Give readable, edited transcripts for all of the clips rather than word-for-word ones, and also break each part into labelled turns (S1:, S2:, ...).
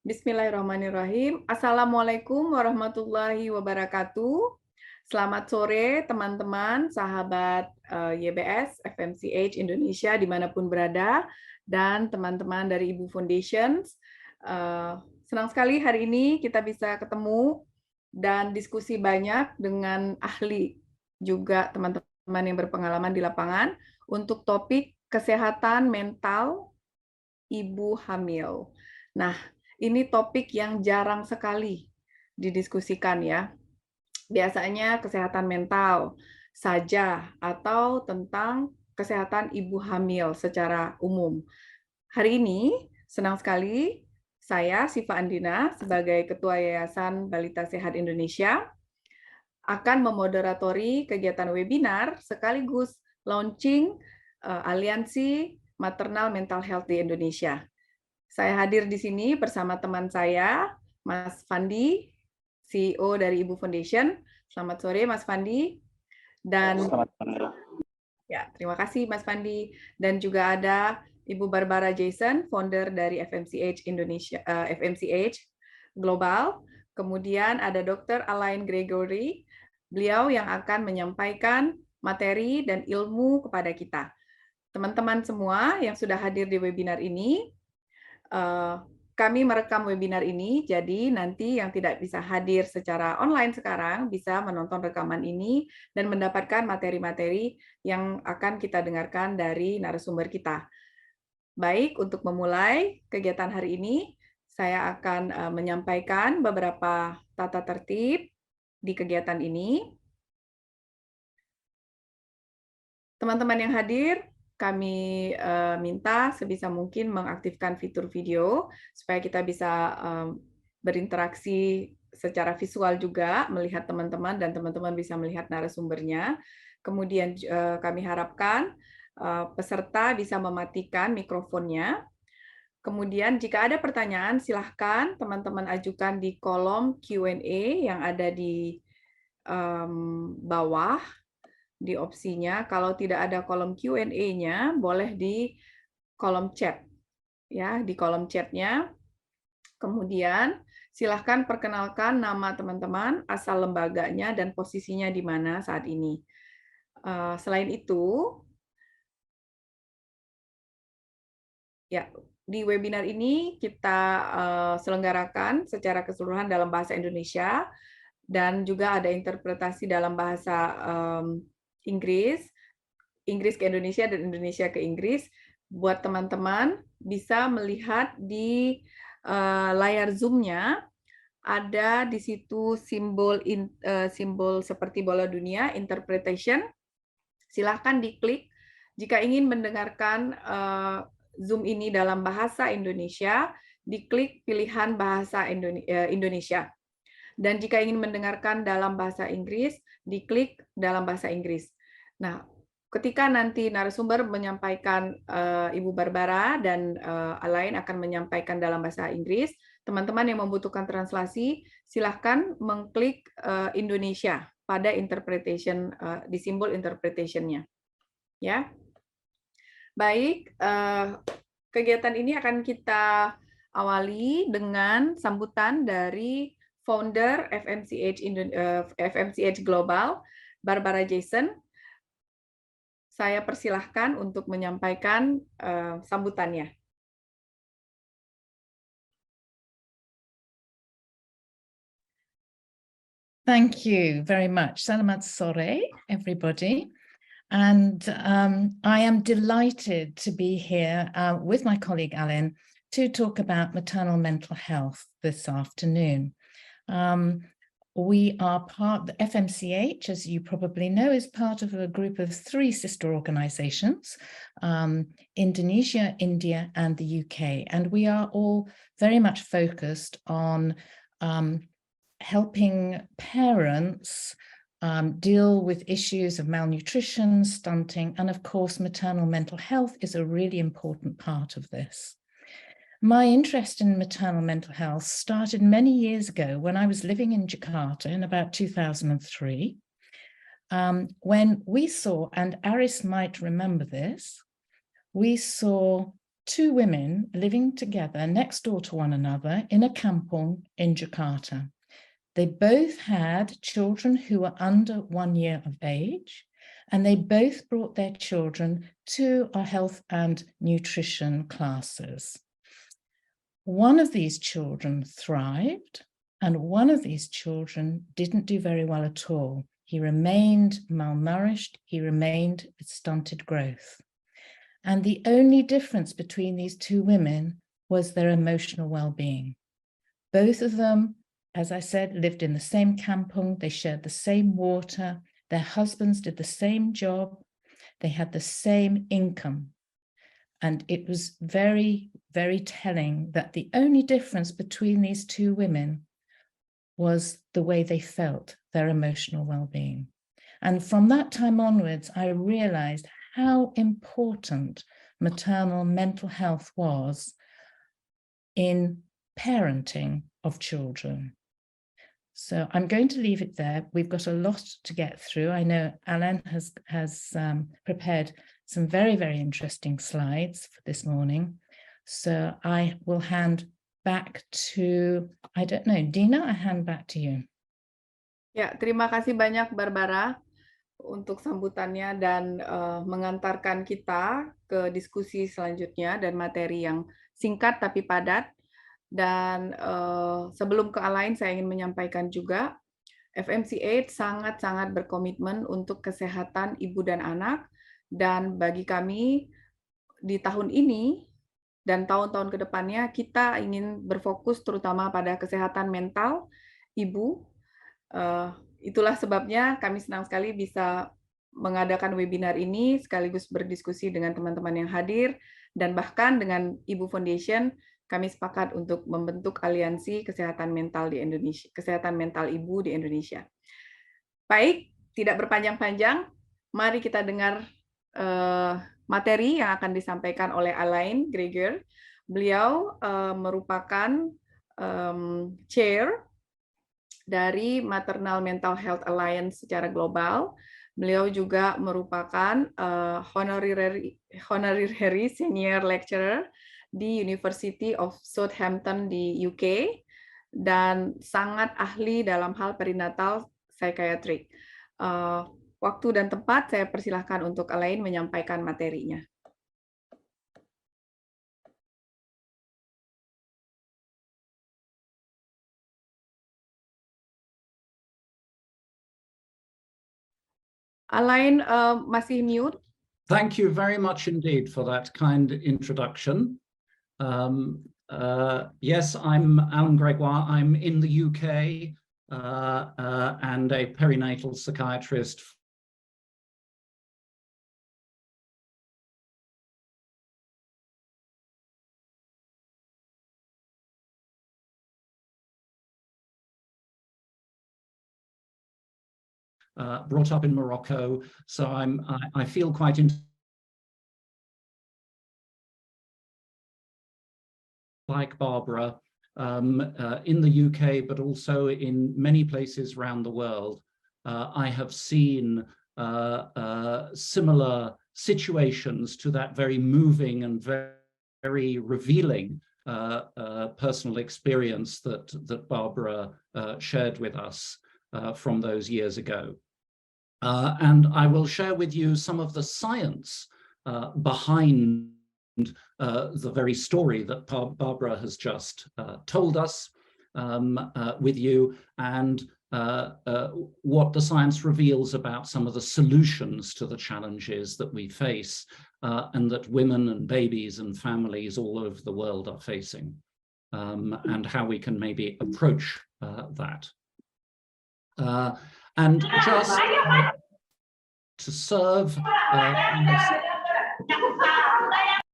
S1: Bismillahirrahmanirrahim. Assalamualaikum warahmatullahi wabarakatuh. Selamat sore teman-teman, sahabat YBS, FMCH Indonesia dimanapun berada, dan teman-teman dari IBU Foundation. Senang sekali hari ini kita bisa ketemu dan diskusi banyak dengan ahli, juga teman-teman yang berpengalaman di lapangan, untuk topik kesehatan mental ibu hamil. Nah, ini topik yang jarang sekali didiskusikan ya. Biasanya kesehatan mental saja atau tentang kesehatan ibu hamil secara umum. Hari ini senang sekali saya, Siva Andina, sebagai Ketua Yayasan Balita Sehat Indonesia, akan memoderatori kegiatan webinar sekaligus launching aliansi Maternal Mental Health di Indonesia. Saya hadir di sini bersama teman saya, Mas Fandy, CEO dari IBU Foundation. Selamat sore, Mas Fandy. Dan
S2: selamat sore.
S1: Ya, terima kasih, Mas Fandy. Dan juga ada Ibu Barbara Jason, founder dari FMCH Indonesia, FMCH Global. Kemudian ada Dr. Alain Gregoire, beliau yang akan menyampaikan materi dan ilmu kepada kita. Teman-teman semua yang sudah hadir di webinar ini, kami merekam webinar ini, jadi nanti yang tidak bisa hadir secara online sekarang bisa menonton rekaman ini dan mendapatkan materi-materi yang akan kita dengarkan dari narasumber kita. Baik, untuk memulai kegiatan hari ini, saya akan menyampaikan beberapa tata tertib di kegiatan ini. Teman-teman yang hadir, kami minta sebisa mungkin mengaktifkan fitur video supaya kita bisa berinteraksi secara visual juga, melihat teman-teman dan teman-teman bisa melihat narasumbernya. Kemudian kami harapkan peserta bisa mematikan mikrofonnya. Kemudian jika ada pertanyaan, silahkan teman-teman ajukan di kolom Q&A yang ada di bawah. Di opsinya, kalau tidak ada kolom Q&A-nya, boleh di kolom chat. Ya, di kolom chat-nya. Kemudian, silahkan perkenalkan nama teman-teman, asal lembaganya, dan posisinya di mana saat ini. Selain itu, ya, di webinar ini kita selenggarakan secara keseluruhan dalam bahasa Indonesia, dan juga ada interpretasi dalam bahasa Inggris ke Indonesia dan Indonesia ke Inggris. Buat teman-teman bisa melihat di layar Zoom-nya, ada di situ simbol seperti bola dunia, interpretation. Silahkan diklik jika ingin mendengarkan Zoom ini dalam bahasa Indonesia, diklik pilihan bahasa Indonesia. Dan jika ingin mendengarkan dalam bahasa Inggris, diklik dalam bahasa Inggris. Nah, ketika nanti narasumber menyampaikan, Ibu Barbara dan Alain akan menyampaikan dalam bahasa Inggris, teman-teman yang membutuhkan translasi, silahkan mengklik Indonesia pada interpretation, di simbol interpretation-nya. Ya. Baik, kegiatan ini akan kita awali dengan sambutan dari founder FMCH Global, Barbara Jason. Saya persilahkan untuk menyampaikan sambutannya.
S3: Thank you very much. Selamat sore, everybody. And I am delighted to be here with my colleague Alain to talk about maternal mental health this afternoon. We are the FMCH, as you probably know, is part of a group of 3 sister organizations, Indonesia, India, and the UK. And we are all very much focused on helping parents deal with issues of malnutrition, stunting, and of course, maternal mental health is a really important part of this. My interest in maternal mental health started many years ago when I was living in Jakarta in about 2003, when we saw, and Aris might remember this, we saw two women living together next door to one another in a kampung in Jakarta. They both had children who were under 1 year of age, and they both brought their children to our health and nutrition classes. One of these children thrived, and one of these children didn't do very well at all. He remained malnourished, he remained with stunted growth. And the only difference between these two women was their emotional well-being. Both of them, as I said, lived in the same kampung, they shared the same water, their husbands did the same job, they had the same income. And it was very, very telling that the only difference between these two women was the way they felt, their emotional well-being. And from that time onwards, I realized how important maternal mental health was in parenting of children. So I'm going to leave it there. We've got a lot to get through. I know Alain has prepared some very, very interesting slides for this morning. So I will hand back to, I don't know, Dina, I hand back to you.
S1: Ya, terima kasih banyak Barbara untuk sambutannya dan mengantarkan kita ke diskusi selanjutnya dan materi yang singkat tapi padat. Dan sebelum ke Alain, saya ingin menyampaikan juga, FMCH sangat-sangat berkomitmen untuk kesehatan ibu dan anak, dan bagi kami di tahun ini dan tahun-tahun ke depannya, kita ingin berfokus terutama pada kesehatan mental ibu. Itulah sebabnya kami senang sekali bisa mengadakan webinar ini, sekaligus berdiskusi dengan teman-teman yang hadir, dan bahkan dengan IBU Foundation, kami sepakat untuk membentuk aliansi kesehatan mental di Indonesia, kesehatan mental ibu di Indonesia. Baik, tidak berpanjang-panjang, mari kita dengar materi yang akan disampaikan oleh Alain Gregoire. Beliau merupakan chair dari Maternal Mental Health Alliance secara global. Beliau juga merupakan honorary senior lecturer di University of Southampton di UK, dan sangat ahli dalam hal perinatal psychiatric. Waktu dan tempat saya persilahkan untuk Alain menyampaikan materinya. Alain masih mute.
S2: Thank you very much indeed for that kind introduction. Yes, I'm Alain Gregoire. I'm in the UK and a perinatal psychiatrist. Brought up in Morocco, so I feel quite like Barbara in the UK, but also in many places around the world. I have seen similar situations to that very moving and very revealing personal experience that Barbara shared with us from those years ago. And I will share with you some of the science behind the very story that Barbara has just told us with you, and what the science reveals about some of the solutions to the challenges that we face and that women and babies and families all over the world are facing, and how we can maybe approach that. And just to serve,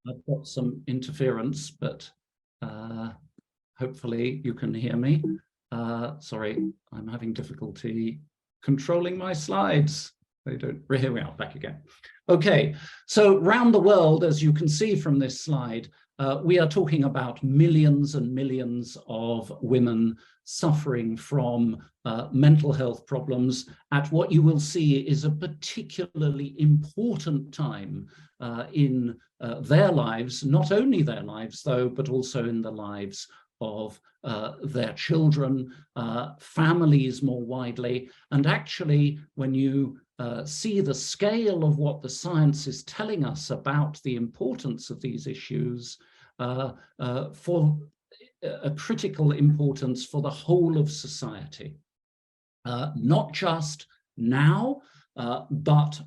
S2: I've got some interference, but hopefully you can hear me. Sorry, I'm having difficulty controlling my slides. They don't, here we are, back again. Okay, so round the world, as you can see from this slide, we are talking about millions and millions of women suffering from mental health problems at what you will see is a particularly important time in their lives, not only their lives though, but also in the lives of their children, families more widely. And actually, when you see the scale of what the science is telling us about the importance of these issues, for a critical importance for the whole of society, not just now, but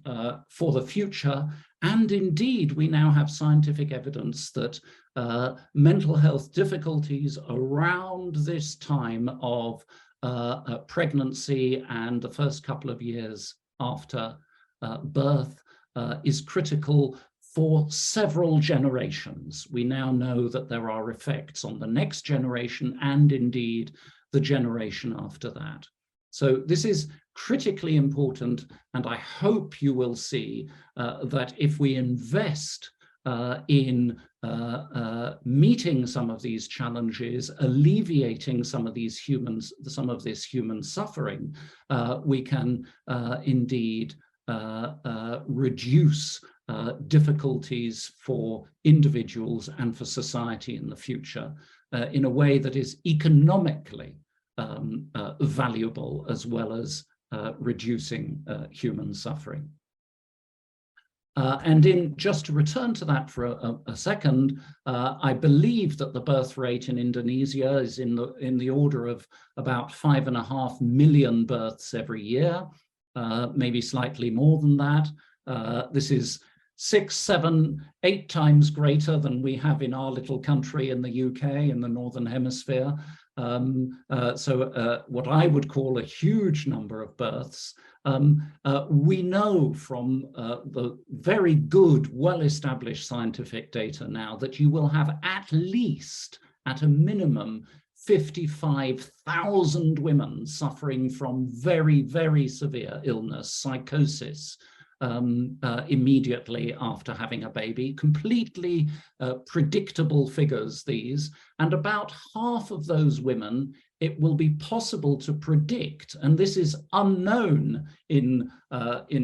S2: for the future. And indeed, we now have scientific evidence that mental health difficulties around this time of pregnancy and the first couple of years after birth is critical for several generations. We now know that there are effects on the next generation and indeed the generation after that. So this is critically important, and I hope you will see that if we invest in meeting some of these challenges, alleviating some of this human suffering, we can indeed reduce difficulties for individuals and for society in the future in a way that is economically valuable, as well as reducing human suffering. And just to return to that for a second, I believe that the birth rate in Indonesia is in the order of about 5.5 million births every year, maybe slightly more than that. This is 6, 7, 8 times greater than we have in our little country in the UK, in the Northern Hemisphere. So what I would call a huge number of births. We know from the very good, well-established scientific data now that you will have at least, at a minimum, 55,000 women suffering from very, very severe illness, psychosis, immediately after having a baby. Completely predictable figures, these, and about half of those women it will be possible to predict, and this is unknown in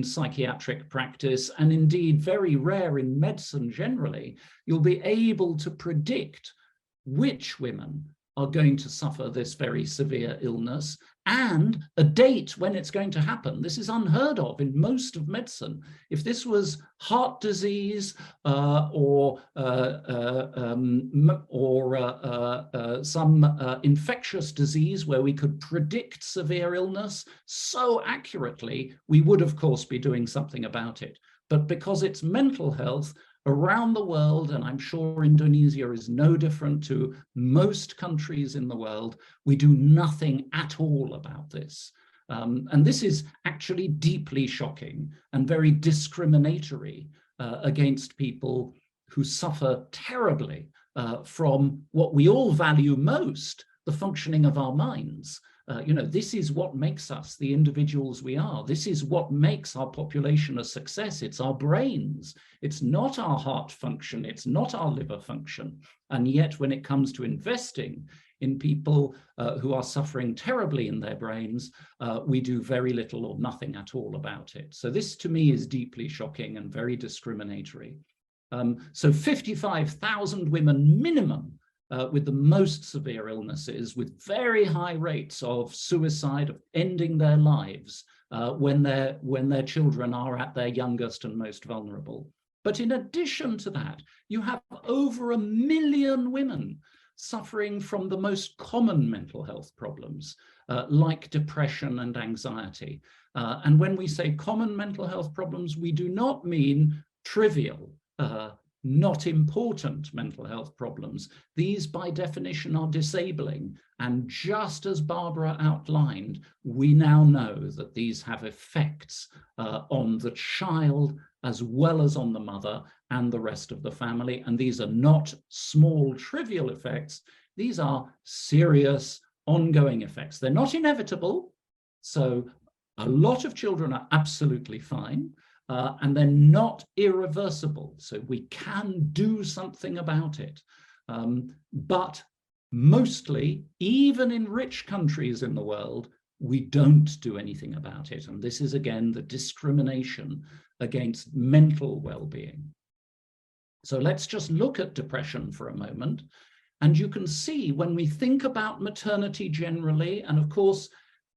S2: psychiatric practice, and indeed very rare in medicine generally. You'll be able to predict which women are going to suffer this very severe illness and a date when it's going to happen. This is unheard of in most of medicine. If this was heart disease or some infectious disease where we could predict severe illness so accurately, we would of course be doing something about it. But because it's mental health, around the world, and I'm sure Indonesia is no different to most countries in the world, we do nothing at all about this. And this is actually deeply shocking and very discriminatory against people who suffer terribly from what we all value most, the functioning of our minds. You know, this is what makes us the individuals we are. This is what makes our population a success. It's our brains. It's not our heart function. It's not our liver function. And yet, when it comes to investing in people who are suffering terribly in their brains, we do very little or nothing at all about it. So this, to me, is deeply shocking and very discriminatory. So 55,000 women minimum with the most severe illnesses, with very high rates of suicide, of ending their lives when their children are at their youngest and most vulnerable. But in addition to that, you have over 1 million women suffering from the most common mental health problems, like depression and anxiety. And when we say common mental health problems, we do not mean trivial, not important mental health problems. These, by definition, are disabling. And just as Barbara outlined, we now know that these have effects on the child as well as on the mother and the rest of the family. And these are not small, trivial effects. These are serious, ongoing effects. They're not inevitable. So a lot of children are absolutely fine. and they're not irreversible. So we can do something about it. But mostly, even in rich countries in the world, we don't do anything about it. And this is, again, the discrimination against mental well-being. So let's just look at depression for a moment. And you can see when we think about maternity generally, and of course,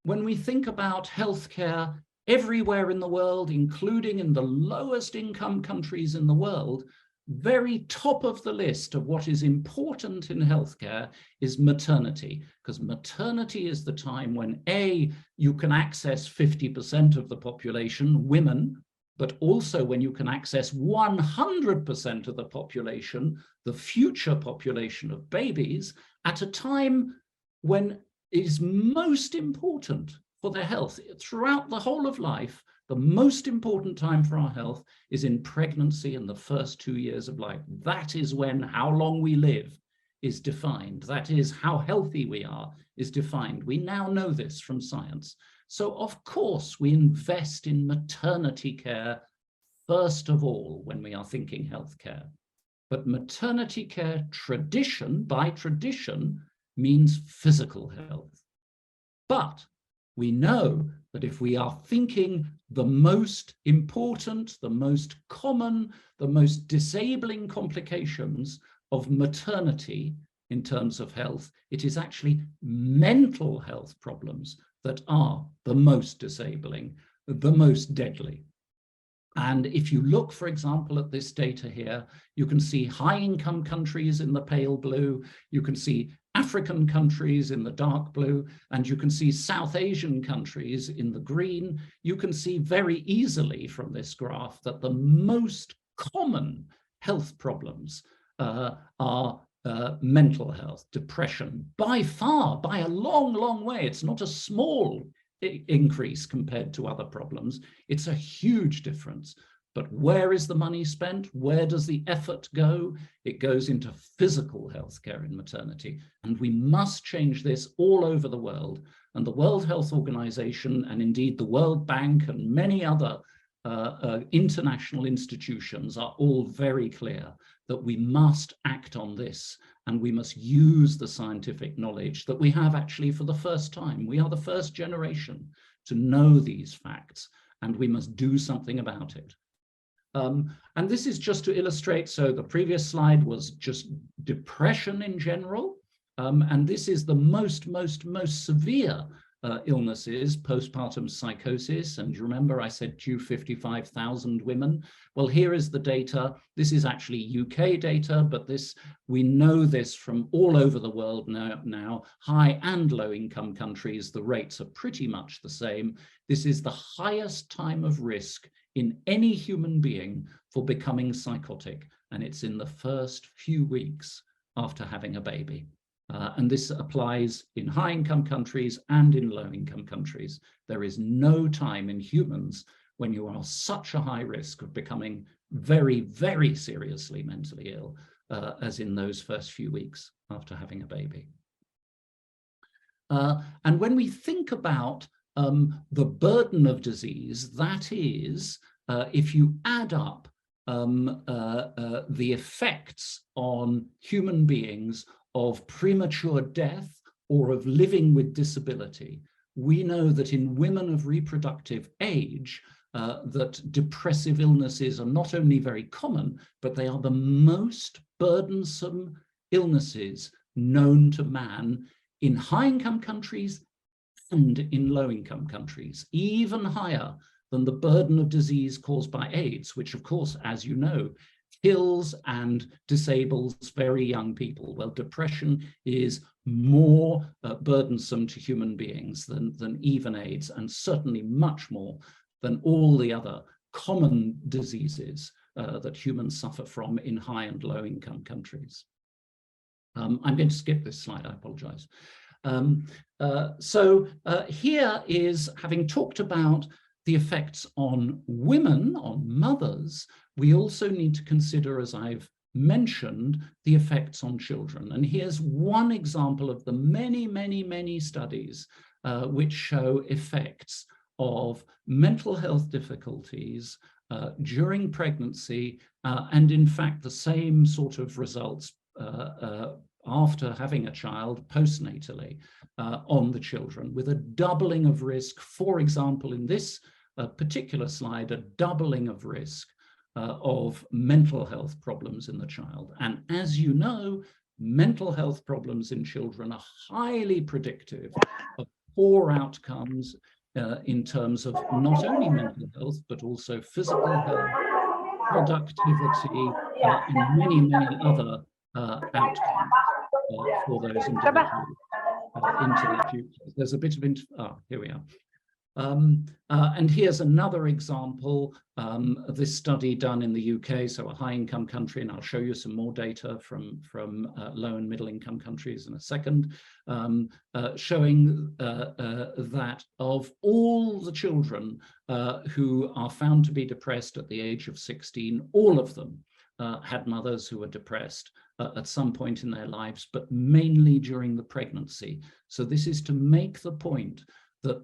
S2: when we think about healthcare everywhere in the world, including in the lowest income countries in the world, very top of the list of what is important in healthcare is maternity, because maternity is the time when A, you can access 50% of the population, women, but also when you can access 100% of the population, the future population of babies, at a time when it is most important for their health. Throughout the whole of life, the most important time for our health is in pregnancy and the first 2 years of life. That is when how long we live is defined. That is how healthy we are is defined. We now know this from science. So of course we invest in maternity care first of all when we are thinking healthcare. But maternity care tradition, by tradition, means physical health. But we know that if we are thinking the most important, the most common, the most disabling complications of maternity in terms of health, it is actually mental health problems that are the most disabling, the most deadly. And if you look, for example, at this data here, you can see high-income countries in the pale blue, you can see African countries in the dark blue, and you can see South Asian countries in the green. You can see very easily from this graph that the most common health problems are mental health, depression, by far, by a long, long way. It's not a small increase compared to other problems. It's a huge difference. But where is the money spent? Where does the effort go? It goes into physical healthcare in maternity. And we must change this all over the world. And the World Health Organization, and indeed the World Bank and many other international institutions are all very clear that we must act on this, and we must use the scientific knowledge that we have actually for the first time. We are the first generation to know these facts, and we must do something about it. And this is just to illustrate, so the previous slide was just depression in general, and this is the most severe illnesses, postpartum psychosis. And you remember I said 255,000 women. Well, here is the data. This is actually UK data, but this, we know this from all over the world now, high and low income countries, the rates are pretty much the same. This is the highest time of risk in any human being for becoming psychotic, and it's in the first few weeks after having a baby. And this applies in high-income countries and in low-income countries. There is no time in humans when you are such a high risk of becoming very, very seriously mentally ill as in those first few weeks after having a baby. And when we think about the burden of disease, that is, if you add up the effects on human beings of premature death or of living with disability, we know that in women of reproductive age, that depressive illnesses are not only very common, but they are the most burdensome illnesses known to man in high-income countries and in low-income countries, even higher than the burden of disease caused by AIDS, which of course, as you know, kills and disables very young people. Well, depression is more burdensome to human beings than even AIDS, and certainly much more than all the other common diseases that humans suffer from in high and low income countries. I'm going to skip this slide, I apologize. Here is, having talked about the effects on women, on mothers, we also need to consider, as I've mentioned, the effects on children. And here's one example of the many, many, many studies which show effects of mental health difficulties during pregnancy, and in fact the same sort of results after having a child postnatally on the children, with a doubling of risk. For example, in this particular slide, a doubling of risk of mental health problems in the child. And as you know, mental health problems in children are highly predictive of poor outcomes in terms of not only mental health, but also physical health, productivity, and many, many other outcomes for those individuals into the future. There's a bit of, here we are. And here's another example, this study done in the UK, so a high-income country, and I'll show you some more data from low and middle-income countries in a second, showing that of all the children who are found to be depressed at the age of 16, all of them had mothers who were depressed at some point in their lives, but mainly during the pregnancy. So this is to make the point that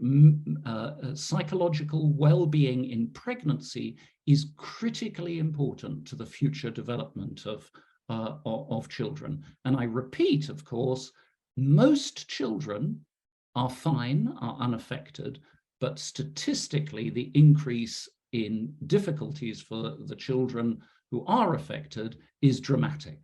S2: psychological well-being in pregnancy is critically important to the future development of children. And I repeat, of course, most children are fine, are unaffected, but statistically the increase in difficulties for the children who are affected is dramatic.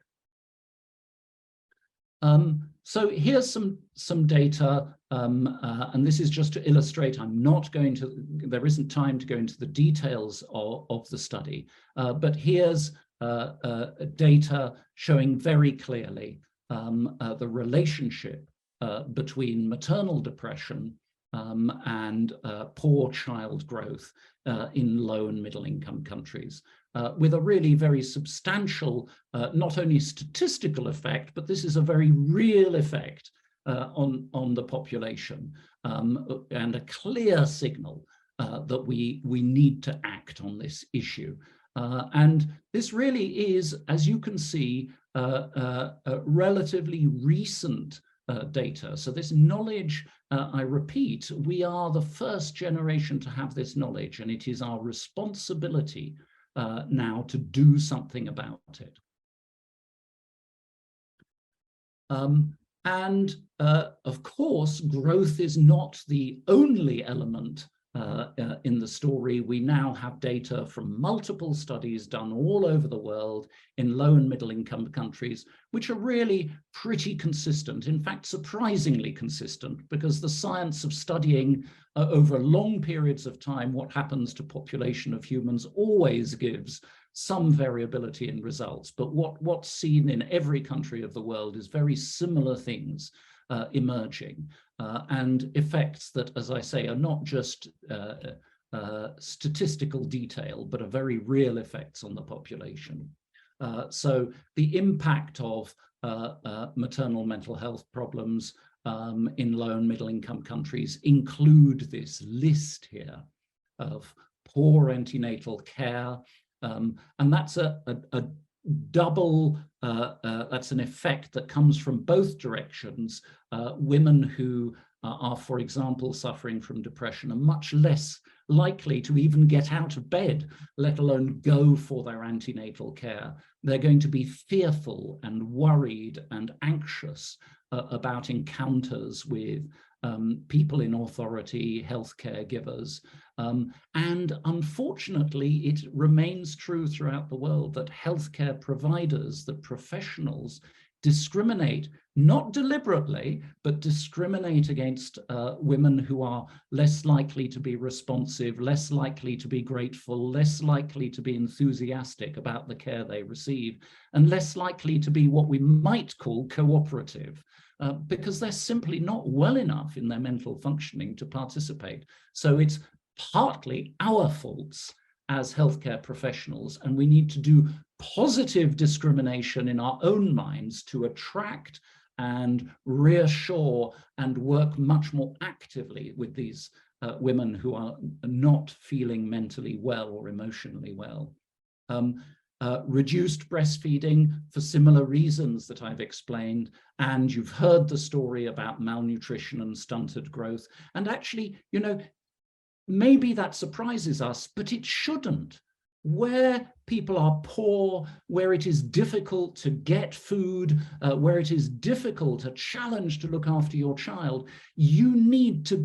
S2: So here's some data, and this is just to illustrate. I'm not going to, there isn't time to go into the details of the study, but here's data showing very clearly the relationship between maternal depression and poor child growth in low and middle income countries, with a really very substantial, not only statistical effect, but this is a very real effect on the population, and a clear signal that we need to act on this issue. And this really is, as you can see, relatively recent data. So this knowledge, I repeat, we are the first generation to have this knowledge, and it is our responsibility now to do something about it. And of course, growth is not the only element in the story. We now have data from multiple studies done all over the world in low and middle income countries, which are really pretty consistent, in fact, surprisingly consistent, because the science of studying over long periods of time what happens to population of humans always gives some variability in results. But what's seen in every country of the world is very similar things emerging, and effects that, as I say, are not just statistical detail, but are very real effects on the population. So the impact of maternal mental health problems in low and middle income countries include this list here of poor antenatal care, and that's a double, that's an effect that comes from both directions. Women who are, for example, suffering from depression are much less likely to even get out of bed, let alone go for their antenatal care. They're going to be fearful and worried and anxious about encounters with people in authority, healthcare givers. And unfortunately, it remains true throughout the world that healthcare providers, that professionals, discriminate, not deliberately, but discriminate against women who are less likely to be responsive, less likely to be grateful, less likely to be enthusiastic about the care they receive, and less likely to be what we might call cooperative, because they're simply not well enough in their mental functioning to participate. So it's partly our faults as healthcare professionals, and we need to do positive discrimination in our own minds to attract and reassure and work much more actively with these women who are not feeling mentally well or emotionally well. Reduced breastfeeding for similar reasons that I've explained, and you've heard the story about malnutrition and stunted growth. And actually, you know, maybe that surprises us, but it shouldn't, where people are poor, where it is difficult to get food, where it is difficult, a challenge to look after your child, you need to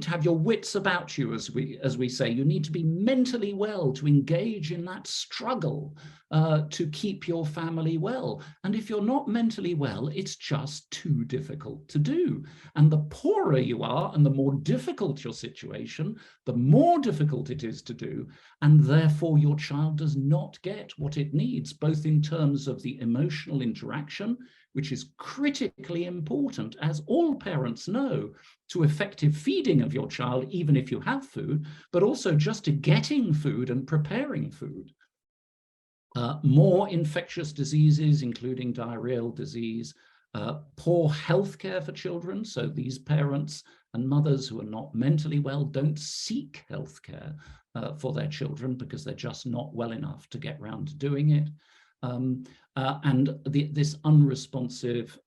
S2: have your wits about you, as we say. You need to be mentally well to engage in that struggle to keep your family well. And if you're not mentally well, it's just too difficult to do. And the poorer you are and the more difficult your situation, the more difficult it is to do. And therefore your child does not get what it needs, both in terms of the emotional interaction, which is critically important, as all parents know, to effective feeding of your child, even if you have food, but also just to getting food and preparing food. More infectious diseases, including diarrheal disease, poor healthcare for children. So these parents and mothers who are not mentally well don't seek healthcare for their children because they're just not well enough to get round to doing it. This unresponsive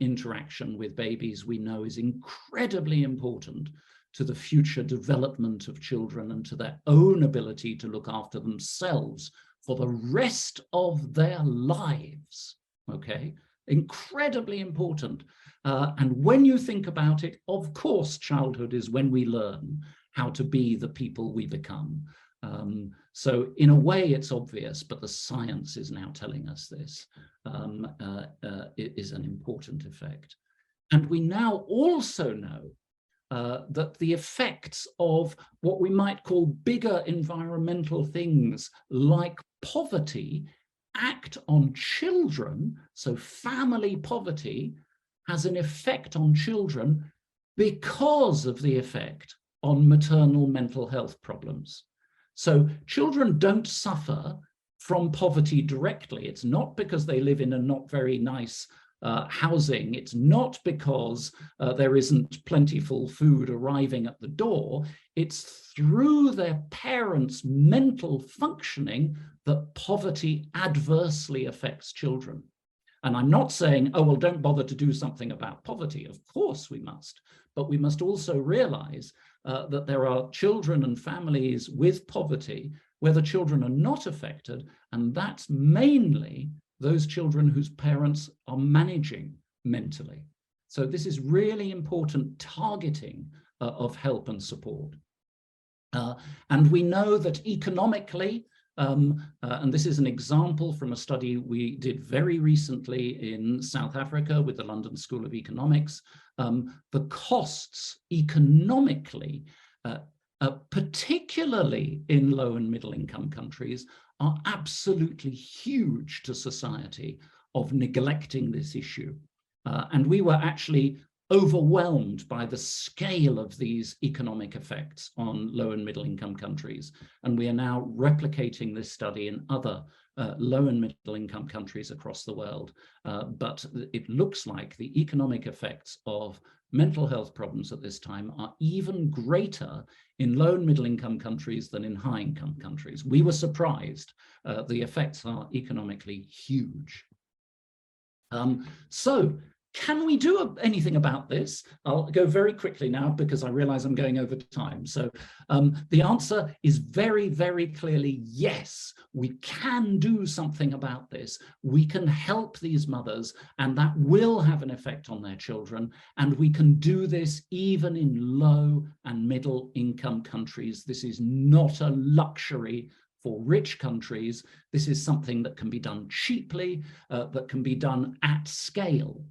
S2: interaction with babies, we know, is incredibly important to the future development of children and to their own ability to look after themselves for the rest of their lives, okay? Incredibly important. And when you think about it, of course, childhood is when we learn how to be the people we become. So in a way it's obvious, but the science is now telling us this. It is an important effect. And we now also know that the effects of what we might call bigger environmental things like poverty act on children. So family poverty has an effect on children because of the effect on maternal mental health problems. So children don't suffer from poverty directly. It's not because they live in a not very nice housing. It's not because there isn't plentiful food arriving at the door. It's through their parents' mental functioning that poverty adversely affects children. And I'm not saying, oh, well, don't bother to do something about poverty. Of course we must. But we must also realize that there are children and families with poverty where the children are not affected. And that's mainly those children whose parents are managing mentally. So this is really important targeting of help and support. And we know that economically, and this is an example from a study we did very recently in South Africa with the London School of Economics, the costs economically, particularly in low and middle income countries, are absolutely huge to society of neglecting this issue. And we were actually overwhelmed by the scale of these economic effects on low and middle income countries. And we are now replicating this study in other low and middle income countries across the world. But it looks like the economic effects of mental health problems at this time are even greater in low and middle income countries than in high income countries. We were surprised. The effects are economically huge. So can we do anything about this? I'll go very quickly now because I realize I'm going over time. So the answer is very, very clearly yes, we can do something about this. We can help these mothers, and that will have an effect on their children. And we can do this even in low and middle income countries. This is not a luxury for rich countries. This is something that can be done cheaply, that can be done at scale.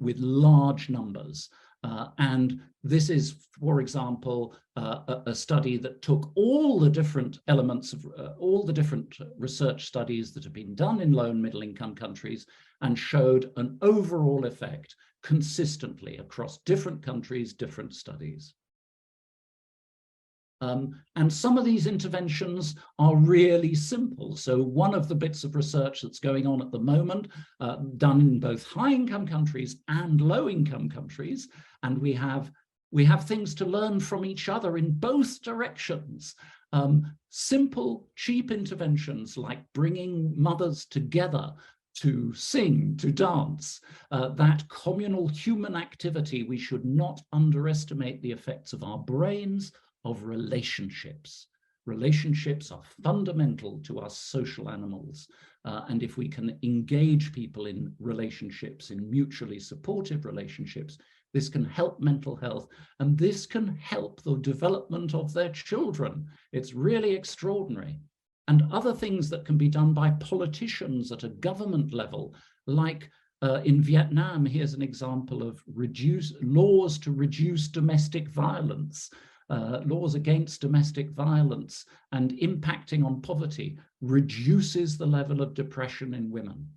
S2: With large numbers. And this is, for example, a study that took all the different elements of all the different research studies that have been done in low and middle income countries and showed an overall effect consistently across different countries, different studies. And some of these interventions are really simple. So one of the bits of research that's going on at the moment, done in both high-income countries and low-income countries, and we have things to learn from each other in both directions. Simple, cheap interventions like bringing mothers together to sing, to dance, that communal human activity. We should not underestimate the effects of our brains, of relationships. relationships are fundamental to us social animals. And if we can engage people in relationships, in mutually supportive relationships, this can help mental health, and this can help the development of their children. It's really extraordinary. And other things that can be done by politicians at a government level, like in Vietnam, here's an example of laws to reduce domestic violence, laws against domestic violence and impacting on poverty reduces the level of depression in women.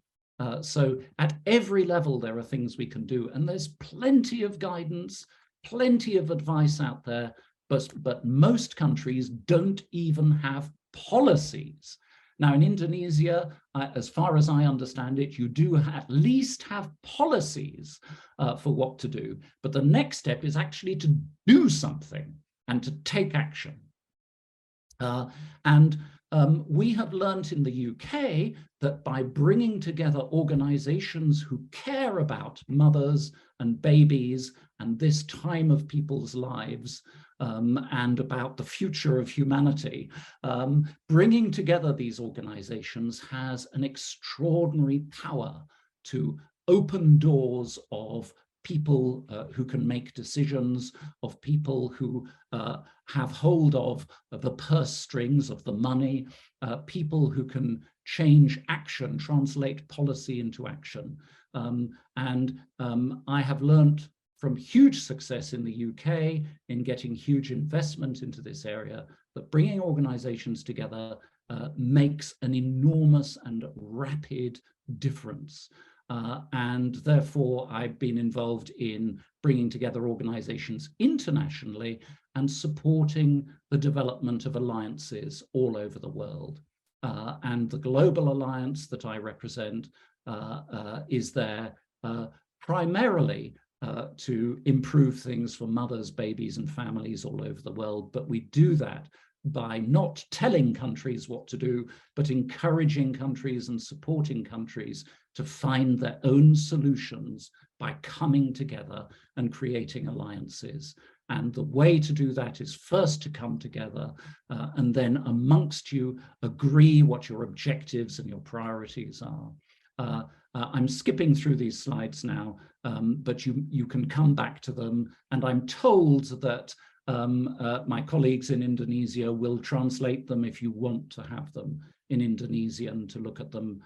S2: So at every level, there are things we can do, and there's plenty of guidance, plenty of advice out there, but most countries don't even have policies. Now, in Indonesia, as far as I understand it, you do at least have policies for what to do, but the next step is actually to do something and to take action. We have learned in the UK that by bringing together organizations who care about mothers and babies and this time of people's lives and about the future of humanity, bringing together these organizations has an extraordinary power to open doors of people who can make decisions, of people who have hold of the purse strings, of the money, people who can change action, translate policy into action. I have learned from huge success in the UK in getting huge investment into this area that bringing organizations together makes an enormous and rapid difference. And therefore, I've been involved in bringing together organizations internationally and supporting the development of alliances all over the world. And the Global Alliance that I represent is there primarily to improve things for mothers, babies, and families all over the world. But we do that by not telling countries what to do, but encouraging countries and supporting countries to find their own solutions by coming together and creating alliances. And the way to do that is first to come together and then amongst you agree what your objectives and your priorities are. I'm skipping through these slides now, but you can come back to them. And I'm told that my colleagues in Indonesia will translate them if you want to have them in Indonesian to look at them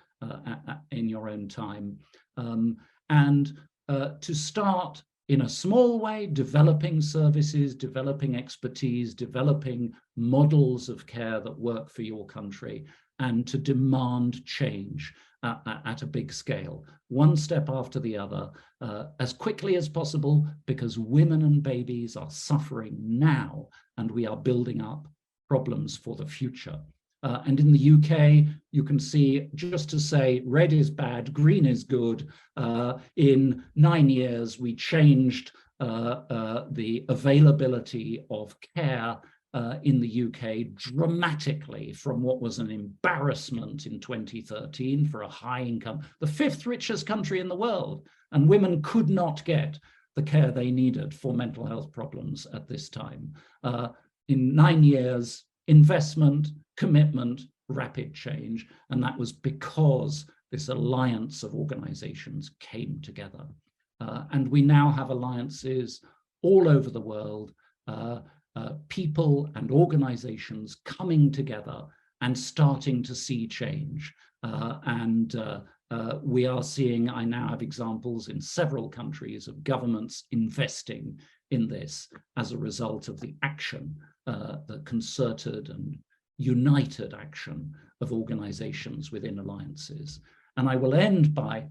S2: in your own time. To start in a small way, developing services, developing expertise, developing models of care that work for your country, and to demand change at a big scale, one step after the other, as quickly as possible, because women and babies are suffering now, and we are building up problems for the future. And in the UK, you can see, just to say, red is bad, green is good. In 9 years, we changed the availability of care in the UK dramatically from what was an embarrassment in 2013 for a high income, the 5th richest country in the world, and women could not get the care they needed for mental health problems at this time. In 9 years, investment, commitment, rapid change, and that was because this alliance of organizations came together. And we now have alliances all over the world, people and organizations coming together and starting to see change. We are seeing, I now have examples in several countries of governments investing in this as a result of the action, the concerted and united action of organizations within alliances. And I will end by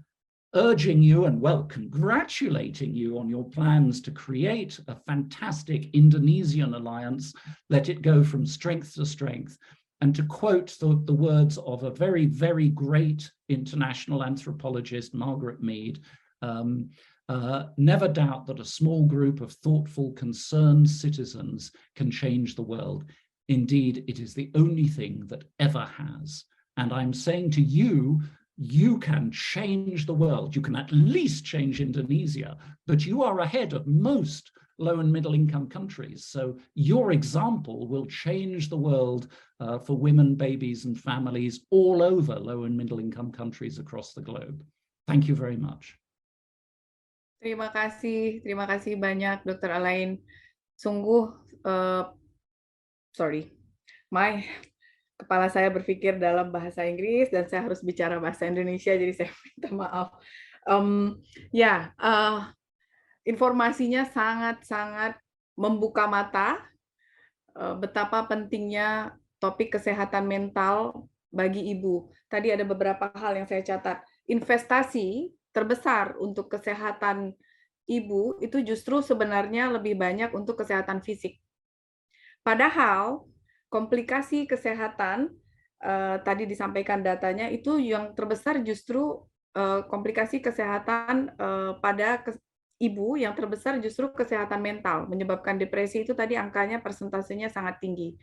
S2: urging you and, well, congratulating you on your plans to create a fantastic Indonesian alliance, let it go from strength to strength. And to quote the words of a very, very great international anthropologist, Margaret Mead, never doubt that a small group of thoughtful, concerned citizens can change the world. Indeed, it is the only thing that ever has. And I'm saying to you, you can change the world. You can at least change Indonesia, but you are ahead of most low and middle income countries. So your example will change the world for women, babies, and families all over low and middle income countries across the globe. Thank you very much.
S1: Terima kasih banyak Dr. Alain. Sungguh, kepala saya berpikir dalam bahasa Inggris dan saya harus bicara bahasa Indonesia, jadi saya minta maaf. Informasinya sangat-sangat membuka mata betapa pentingnya topik kesehatan mental bagi ibu. Tadi ada beberapa hal yang saya catat. Investasi terbesar untuk kesehatan ibu itu justru sebenarnya lebih banyak untuk kesehatan fisik. Padahal komplikasi kesehatan, tadi disampaikan datanya, itu yang terbesar justru komplikasi kesehatan pada ibu, yang terbesar justru kesehatan mental, menyebabkan depresi itu tadi angkanya persentasenya sangat tinggi.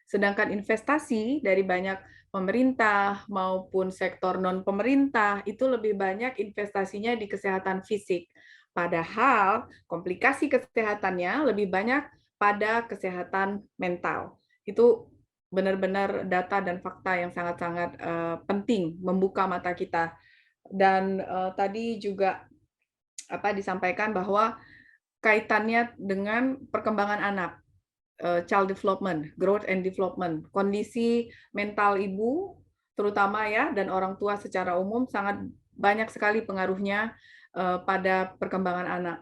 S1: Sedangkan investasi dari banyak pemerintah maupun sektor non-pemerintah itu lebih banyak investasinya di kesehatan fisik. Padahal komplikasi kesehatannya lebih banyak pada kesehatan mental. Itu benar-benar data dan fakta yang sangat-sangat penting membuka mata kita. Dan tadi juga disampaikan bahwa kaitannya dengan perkembangan anak, child development, growth and development, kondisi mental ibu terutama ya dan orang tua secara umum sangat banyak sekali pengaruhnya pada perkembangan anak.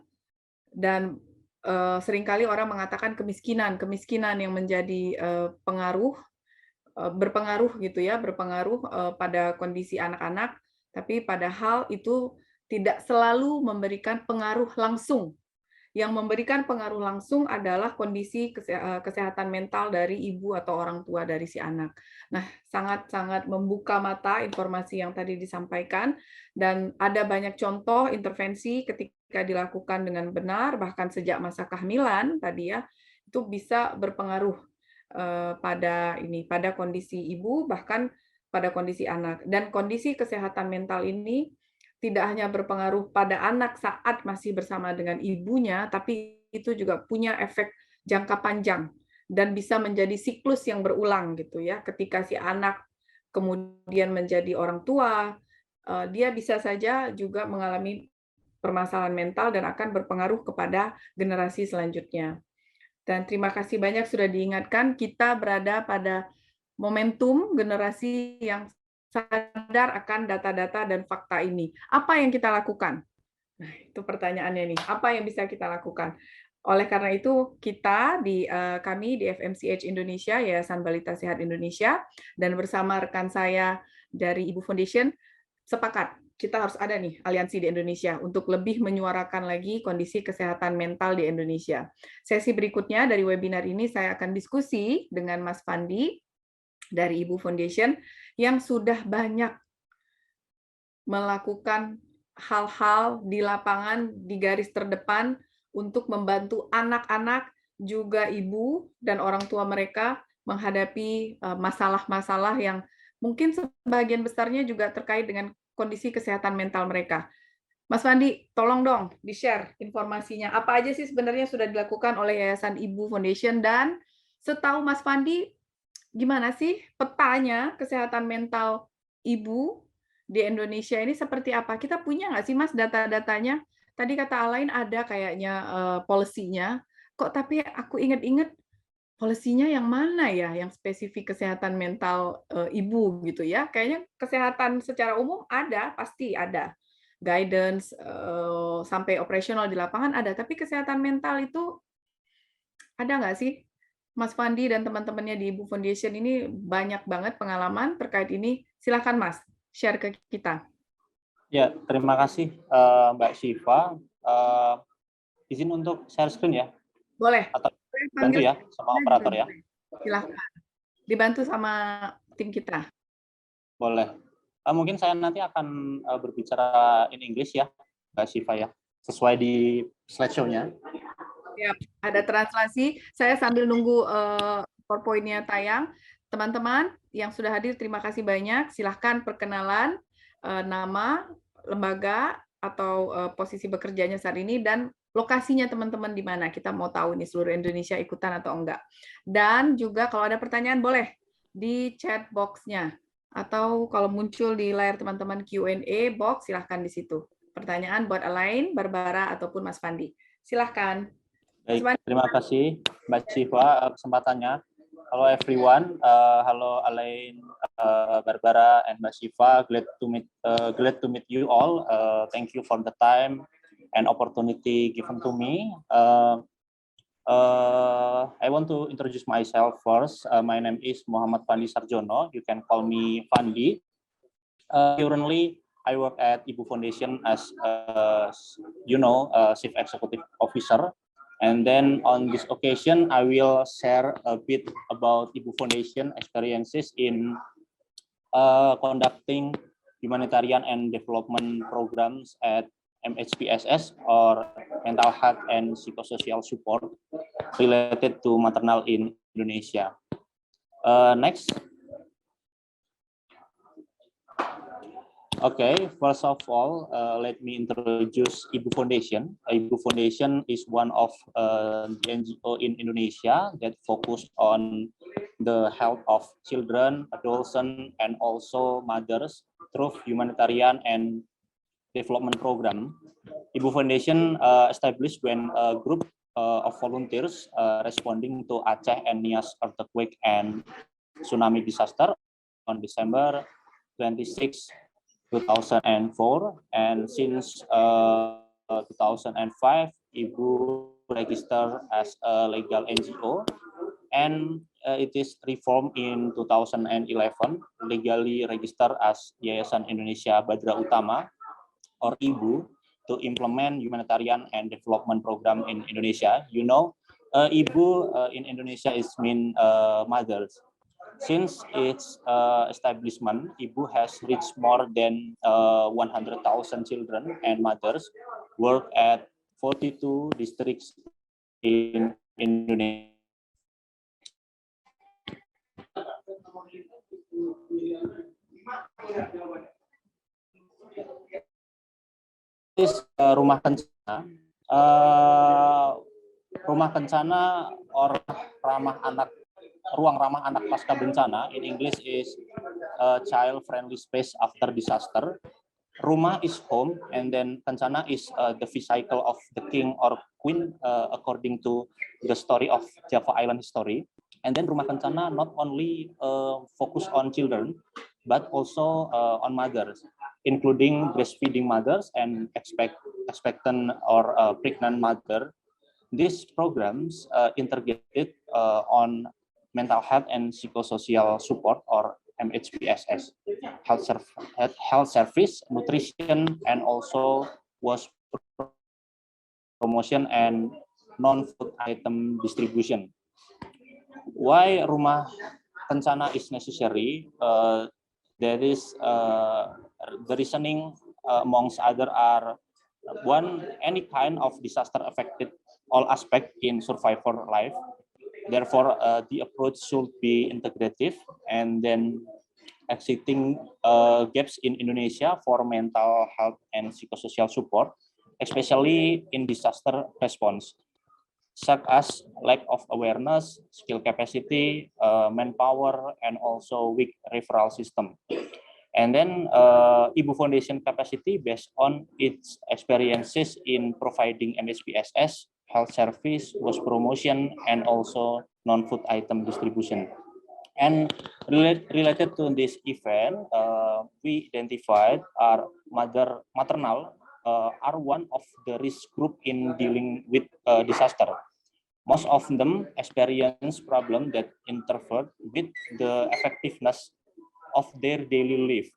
S1: Dan seringkali orang mengatakan kemiskinan yang menjadi berpengaruh gitu ya, pada kondisi anak-anak, tapi padahal itu tidak selalu memberikan pengaruh langsung. Yang memberikan pengaruh langsung adalah kondisi kesehatan mental dari ibu atau orang tua dari si anak. Nah, sangat-sangat membuka mata informasi yang tadi disampaikan, dan ada banyak contoh intervensi ketika dilakukan dengan benar, bahkan sejak masa kehamilan tadi ya, itu bisa berpengaruh pada kondisi ibu, bahkan pada kondisi anak. Dan kondisi kesehatan mental ini tidak hanya berpengaruh pada anak saat masih bersama dengan ibunya, tapi itu juga punya efek jangka panjang dan bisa menjadi siklus yang berulang gitu ya. Ketika si anak kemudian menjadi orang tua, dia bisa saja juga mengalami permasalahan mental dan akan berpengaruh kepada generasi selanjutnya. Dan terima kasih banyak sudah diingatkan, kita berada pada momentum generasi yang sadar akan data-data dan fakta ini. Apa yang kita lakukan? Nah, itu pertanyaannya nih. Apa yang bisa kita lakukan? Oleh karena itu, kami di FMCH Indonesia, Yayasan Balita Sehat Indonesia, dan bersama rekan saya dari IBU Foundation, sepakat kita harus ada nih aliansi di Indonesia untuk lebih menyuarakan lagi kondisi kesehatan mental di Indonesia. Sesi berikutnya dari webinar ini saya akan diskusi dengan Mas Fandy dari IBU Foundation yang sudah banyak melakukan hal-hal di lapangan, di garis terdepan untuk membantu anak-anak, juga ibu dan orang tua mereka menghadapi masalah-masalah yang mungkin sebagian besarnya juga terkait dengan kondisi kesehatan mental mereka. Mas Fandy, tolong dong di-share informasinya. Apa aja sih sebenarnya sudah dilakukan oleh Yayasan IBU Foundation, dan setahu Mas Fandy, gimana sih petanya kesehatan mental ibu di Indonesia ini seperti apa? Kita punya nggak sih Mas data-datanya? Tadi kata Alain ada kayaknya policy-nya. Kok tapi aku ingat-ingat policy-nya yang mana ya yang spesifik kesehatan mental ibu gitu ya? Kayaknya kesehatan secara umum ada, pasti ada. Guidance sampai operasional di lapangan ada, tapi kesehatan mental itu ada nggak sih? Mas Fandy dan teman-temannya di IBU Foundation ini banyak banget pengalaman terkait ini. Silakan Mas, share ke kita.
S4: Ya, terima kasih Mbak Syifa. Izin untuk share screen ya?
S1: Boleh.
S4: Atau bantu ya sama operator ya?
S1: Silakan. Dibantu sama tim kita.
S4: Boleh. Mungkin saya nanti akan berbicara in English ya, Mbak Syifa ya, sesuai di slideshow-nya.
S1: Ya, ada translasi. Saya sambil nunggu PowerPoint-nya tayang. Teman-teman yang sudah hadir, terima kasih banyak. Silahkan perkenalan. nama, lembaga, atau posisi bekerjanya saat ini, dan lokasinya teman-teman di mana. Kita mau tahu nih seluruh Indonesia ikutan atau enggak. Dan juga kalau ada pertanyaan boleh di chat box-nya. Atau kalau muncul di layar teman-teman Q&A box, silahkan di situ. Pertanyaan buat Alain, Barbara, ataupun Mas Fandy. Silahkan.
S4: Baik, terima kasih Mbak Siva kesempatannya. Hello everyone, hello Alain, Barbara, and Mbak Siva. Glad to meet you all. Thank you for the time and opportunity given to me. I want to introduce myself first. My name is Muhammad Fandy Sarjono. You can call me Fandy. Currently, I work at IBU Foundation as, Chief Executive Officer. And then on this occasion, I will share a bit about IBU Foundation experiences in conducting humanitarian and development programs at MHPSS, or mental health and psychosocial support related to maternal in Indonesia. Next. Okay, first of all, let me introduce IBU Foundation. IBU Foundation is one of the NGO in Indonesia that focus on the health of children, adolescents, and also mothers through humanitarian and development program. IBU Foundation established when a group of volunteers responding to Aceh and Nias earthquake and tsunami disaster on December 26, 2004, and since 2005, IBU registered as a legal NGO, and it is reformed in 2011, legally registered as Yayasan Indonesia Badra Utama, or IBU, to implement humanitarian and development program in Indonesia. You know, IBU in Indonesia is mean mothers. Since its establishment, IBU has reached more than 100,000 children and mothers, work at 42 districts in Indonesia. Rumah kencana, or ramah anak, ruang ramah anak pasca bencana, in English is child-friendly space after disaster. Rumah is home, and then kencana is the vehicle of the king or queen, according to the story of Java Island history. And then rumah kencana not only focus on children, but also on mothers, including breastfeeding mothers and expectant or pregnant mother. These programs integrated on mental health and psychosocial support, or MHPSS, health service, nutrition, and also was promotion and non-food item distribution. Why rumah kencana is necessary? There is the reasoning amongst other are one, any kind of disaster affected all aspects in survivor life. Therefore, the approach should be integrative, and then exiting gaps in Indonesia for mental health and psychosocial support, especially in disaster response, such as lack of awareness, skill capacity, manpower, and also weak referral system. And then IBU Foundation capacity based on its experiences in providing MHPSS, health service, was promotion, and also non-food item distribution. And related to this event, we identified our maternal are one of the risk group in dealing with disaster. Most of them experience problems that interfere with the effectiveness of their daily life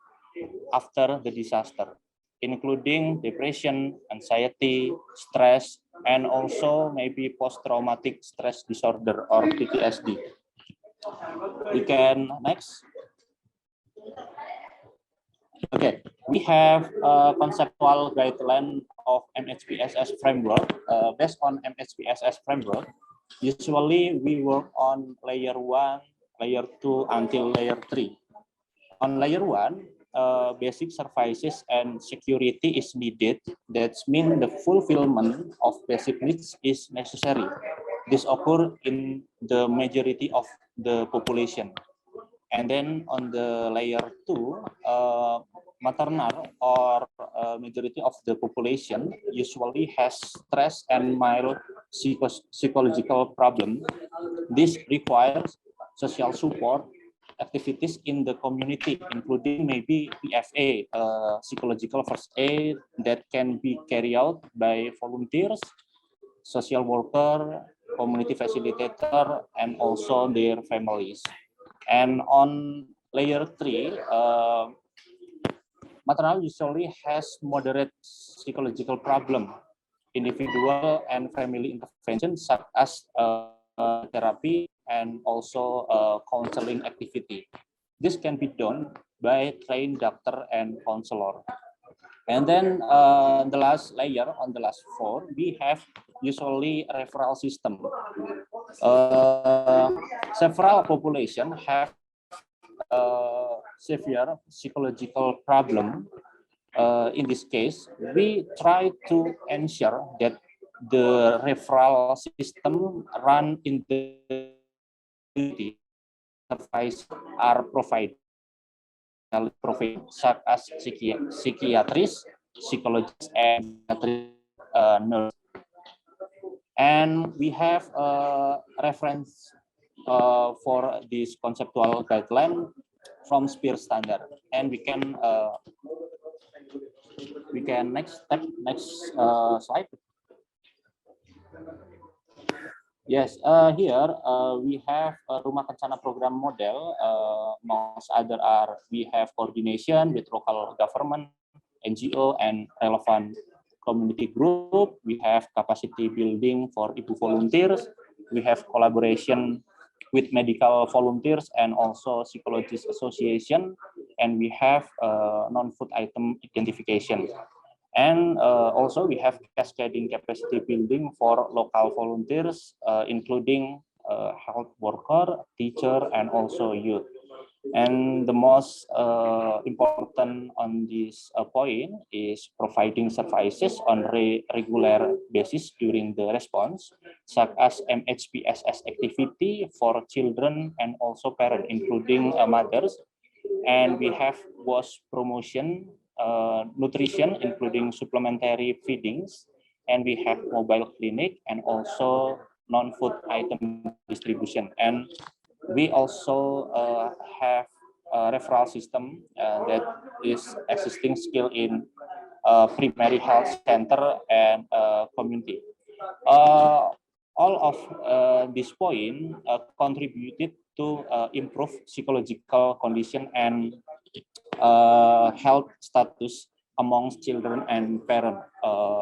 S4: after the disaster, including depression, anxiety, stress, and also maybe post-traumatic stress disorder or PTSD. We can next. Okay, we have a conceptual guideline of MHPSS framework. Based on MHPSS framework, usually we work on layer 1, layer 2 until layer 3. On layer 1, basic services and security is needed. That means the fulfillment of basic needs is necessary. This occurs in the majority of the population. And then on the layer 2, maternal or majority of the population usually has stress and mild psychological problem. This requires social support activities in the community, including maybe PFA, psychological first aid that can be carried out by volunteers, social worker, community facilitator, and also their families. And on layer 3, maternal usually has moderate psychological problem, individual and family intervention such as therapy and also counseling activity. This can be done by trained doctor and counselor. And then the last layer, on the last 4, we have usually a referral system. Several population have severe psychological problem. In this case, we try to ensure that the referral system run in the community. Services are provided such as psychiatrists, psychologists, and nurse. And we have a reference for this conceptual guideline from SPEAR standard. And we can next slide. Yes, here we have a Rumah Kencana program model. Amongst other are we have coordination with local government, NGO, and relevant community group. We have capacity building for IBU volunteers. We have collaboration with medical volunteers and also psychologist association. And we have non-food item identification. And also we have cascading capacity building for local volunteers, including health worker, teacher, and also youth. And the most important on this point is providing services on regular basis during the response, such as MHPSS activity for children and also parents, including mothers. And we have WASH promotion, nutrition, including supplementary feedings, and we have mobile clinic and also non-food item distribution. And we also have a referral system that is existing skill in primary health center and community. All of this point contributed to improve psychological condition and health status amongst children and parents,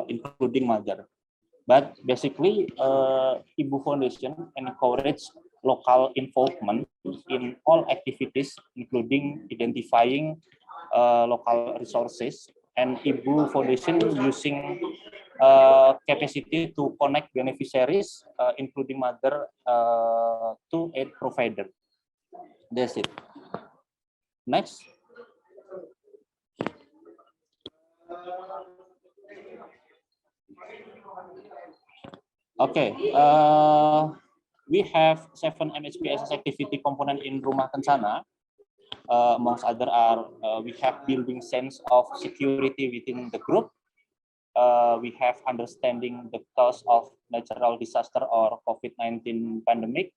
S4: including mother. But basically, IBU Foundation encourage local involvement in all activities, including identifying local resources, and IBU Foundation using capacity to connect beneficiaries, including mother, to aid provider. That's it. Next. Okay, we have 7 MHPSS activity component in Rumah Kencana. Amongst other are we have building sense of security within the group. We have understanding the cause of natural disaster or COVID-19 pandemic.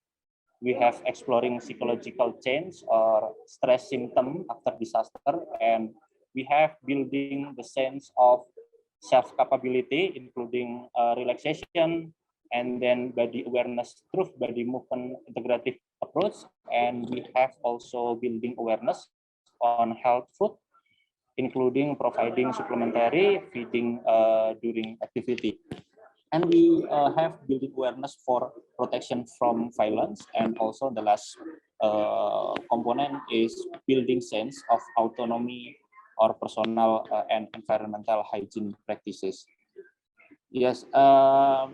S4: We have exploring psychological change or stress symptom after disaster, and we have building the sense of self-capability, including relaxation, and then body awareness through body movement integrative approach. And we have also building awareness on health food, including providing supplementary feeding during activity. And we have building awareness for protection from violence. And also the last component is building sense of autonomy or personal and environmental hygiene practices. Yes,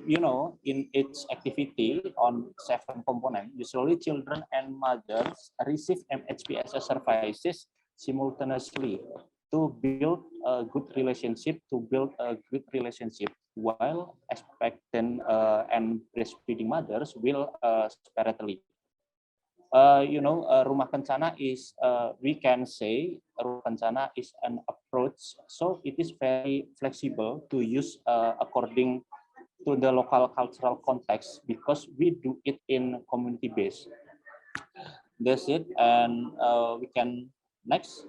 S4: you know, in each activity on 7 components, usually children and mothers receive MHPSS services simultaneously to build a good relationship, while expectant and breastfeeding mothers will separately. Rumah kencana is, we can say, rumah kencana is an approach, so it is very flexible to use according to the local cultural context, because we do it in community base. That's it, and we can next.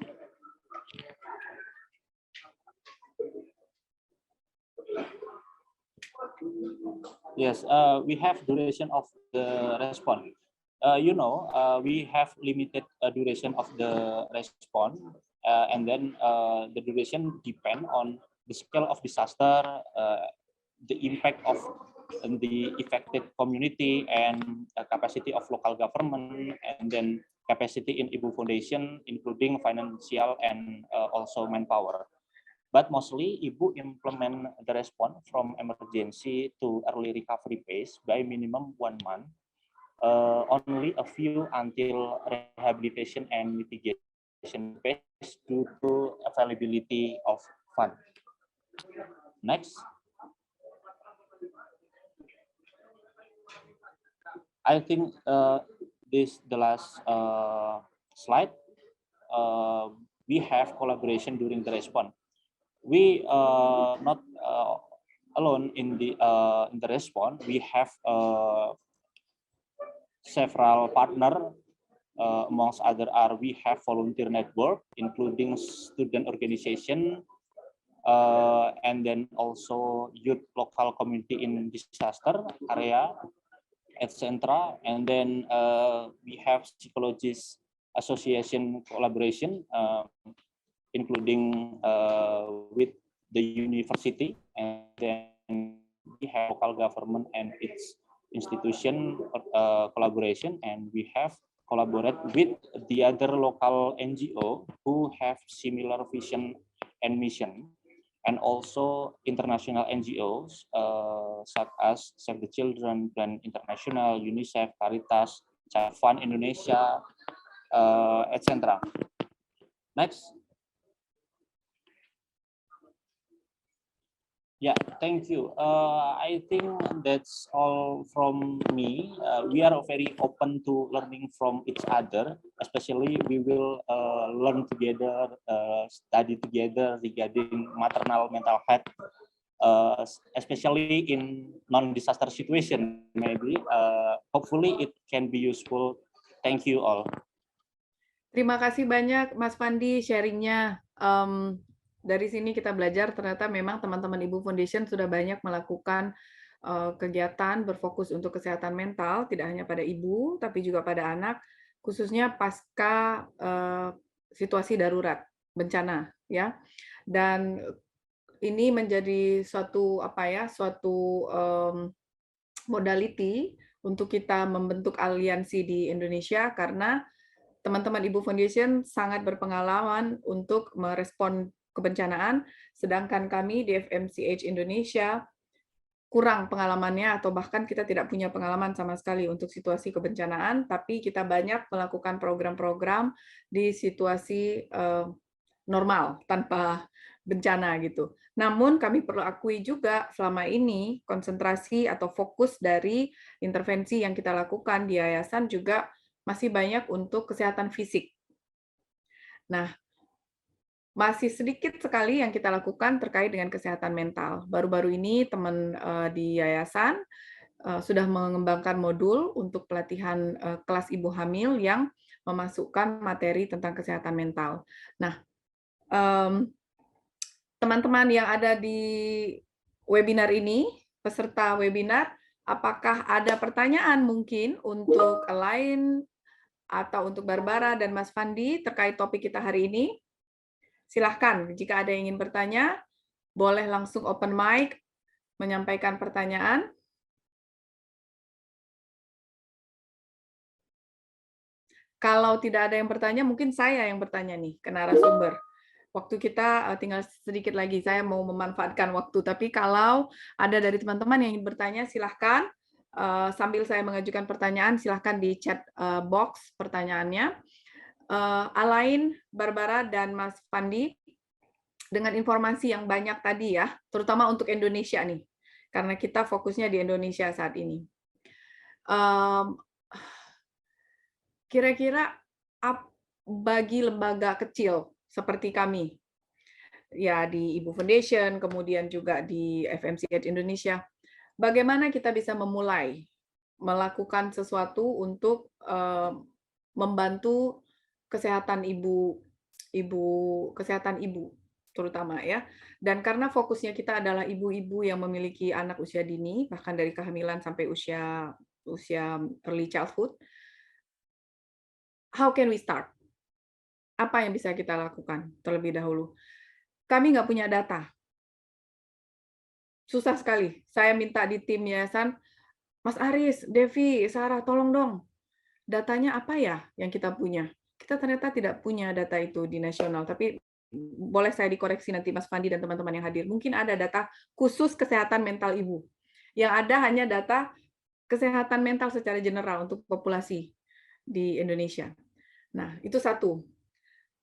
S4: Yes, we have duration of the response. We have limited duration of the response, and then the duration depend on the scale of disaster, the impact of the affected community, and capacity of local government, and then capacity in IBU Foundation, including financial and also manpower. But mostly, IBU implement the response from emergency to early recovery phase by minimum 1 month, only a few until rehabilitation and mitigation phase due to availability of fund. Next. I think this the last slide. We have collaboration during the response. We not alone in the response. We have several partner. Amongst other we have volunteer network, including student organization, and then also youth local community in disaster area, etc. And then we have psychologists association collaboration, including with the university, and then we have local government and its institution collaboration, and we have collaborate with the other local NGO who have similar vision and mission, and also international NGOs such as Save the Children, Plan International, UNICEF, Caritas, Child Fund Indonesia, etc. Next. Yeah, thank you. I think that's all from me. We are very open to learning from each other, especially we will learn together, study together regarding maternal mental health, especially in non-disaster situation. Maybe, hopefully it can be useful. Thank you all.
S1: Terima kasih banyak Mas Fandy sharingnya. Dari sini kita belajar ternyata memang teman-teman IBU Foundation sudah banyak melakukan kegiatan berfokus untuk kesehatan mental, tidak hanya pada ibu, tapi juga pada anak, khususnya pasca situasi darurat, bencana, ya. Dan ini menjadi suatu modality untuk kita membentuk aliansi di Indonesia, karena teman-teman IBU Foundation sangat berpengalaman untuk merespon kebencanaan, sedangkan kami di FMCH Indonesia kurang pengalamannya, atau bahkan kita tidak punya pengalaman sama sekali untuk situasi kebencanaan, tapi kita banyak melakukan program-program di situasi normal, tanpa bencana gitu. Namun kami perlu akui juga selama ini konsentrasi atau fokus dari intervensi yang kita lakukan di yayasan juga masih banyak untuk kesehatan fisik. Nah, masih sedikit sekali yang kita lakukan terkait dengan kesehatan mental. Baru-baru ini teman di yayasan sudah mengembangkan modul untuk pelatihan kelas ibu hamil yang memasukkan materi tentang kesehatan mental. Nah, teman-teman yang ada di webinar ini, peserta webinar, apakah ada pertanyaan mungkin untuk Alain atau untuk Barbara dan Mas Fandy terkait topik kita hari ini? Silahkan, jika ada yang ingin bertanya, boleh langsung open mic, menyampaikan pertanyaan. Kalau tidak ada yang bertanya, mungkin saya yang bertanya nih ke narasumber. Waktu kita tinggal sedikit lagi, saya mau memanfaatkan waktu. Tapi kalau ada dari teman-teman yang ingin bertanya, silahkan. Sambil saya mengajukan pertanyaan, silahkan di chat box pertanyaannya. Alain, Barbara, dan Mas Fandy, dengan informasi yang banyak tadi ya, terutama untuk Indonesia nih, karena kita fokusnya di Indonesia saat ini. Kira-kira bagi lembaga kecil seperti kami, ya di IBU Foundation, kemudian juga di FMCH Indonesia, bagaimana kita bisa memulai melakukan sesuatu untuk membantu kesehatan kesehatan ibu terutama ya. Dan karena fokusnya kita adalah ibu-ibu yang memiliki anak usia dini, bahkan dari kehamilan sampai usia early childhood. How can we start? Apa yang bisa kita lakukan terlebih dahulu? Kami nggak punya data. Susah sekali. Saya minta di tim yayasan, Mas Aris, Devi, Sarah, tolong dong. Datanya apa ya yang kita punya? Kita ternyata tidak punya data itu di nasional, tapi boleh saya dikoreksi nanti Mas Fandy dan teman-teman yang hadir. Mungkin ada data khusus kesehatan mental ibu. Yang ada hanya data kesehatan mental secara general untuk populasi di Indonesia. Nah, itu satu.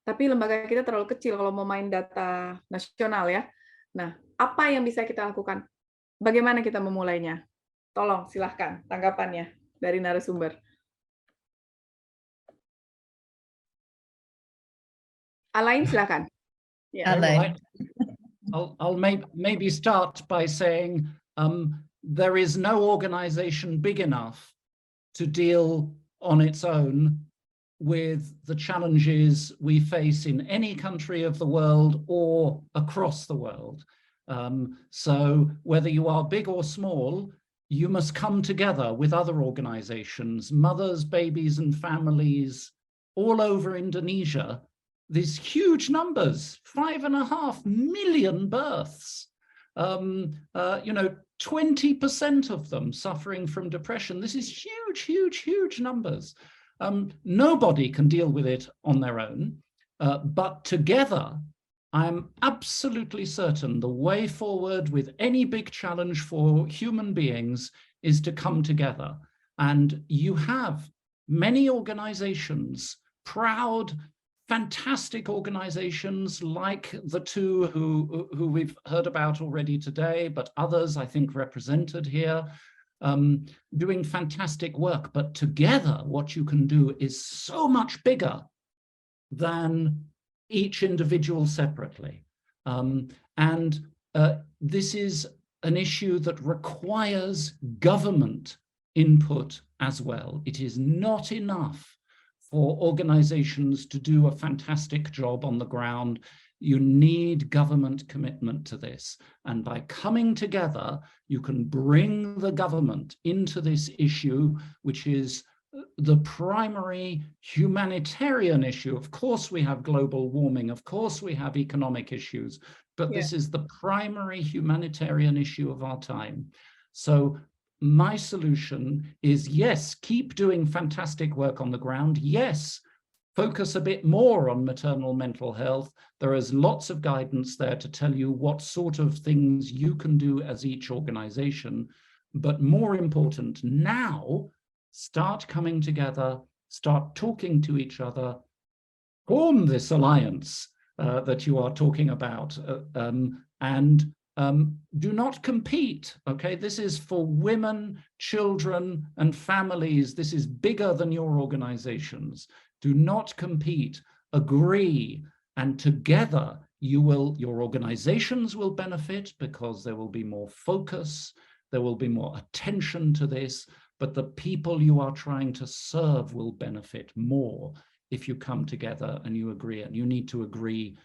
S1: Tapi lembaga kita terlalu kecil kalau mau main data nasional ya. Nah, apa yang bisa kita lakukan? Bagaimana kita memulainya? Tolong, silahkan tanggapannya dari narasumber. Alain, silahkan.
S3: Yeah. Alain.
S2: I'll maybe start by saying there is no organization big enough to deal on its own with the challenges we face in any country of the world or across the world. So whether you are big or small, you must come together with other organizations, mothers, babies, and families all over Indonesia. These huge numbers, 5.5 million births, 20% of them suffering from depression. This is huge, huge, huge numbers. Nobody can deal with it on their own, but together, I'm absolutely certain the way forward with any big challenge for human beings is to come together. And you have many organizations, proud, fantastic organizations like the two who we've heard about already today, but others I think represented here, doing fantastic work. But together, what you can do is so much bigger than each individual separately. This is an issue that requires government input as well. It is not enough for organizations to do a fantastic job on the ground. You need government commitment to this. And by coming together, you can bring the government into this issue, which is the primary humanitarian issue. Of course, we have global warming. Of course, we have economic issues, but this is the primary humanitarian issue of our time. So my solution is, yes, keep doing fantastic work on the ground. Yes, focus a bit more on maternal mental health. There is lots of guidance there to tell you what sort of things you can do as each organization. But more important, now, start coming together, start talking to each other, form this alliance that you are talking about, and do not compete, okay? This is for women, children, and families. This is bigger than your organizations. Do not compete, agree, and together your organizations will benefit because there will be more focus, there will be more attention to this, but the people you are trying to serve will benefit more if you come together and you agree. And you need to agree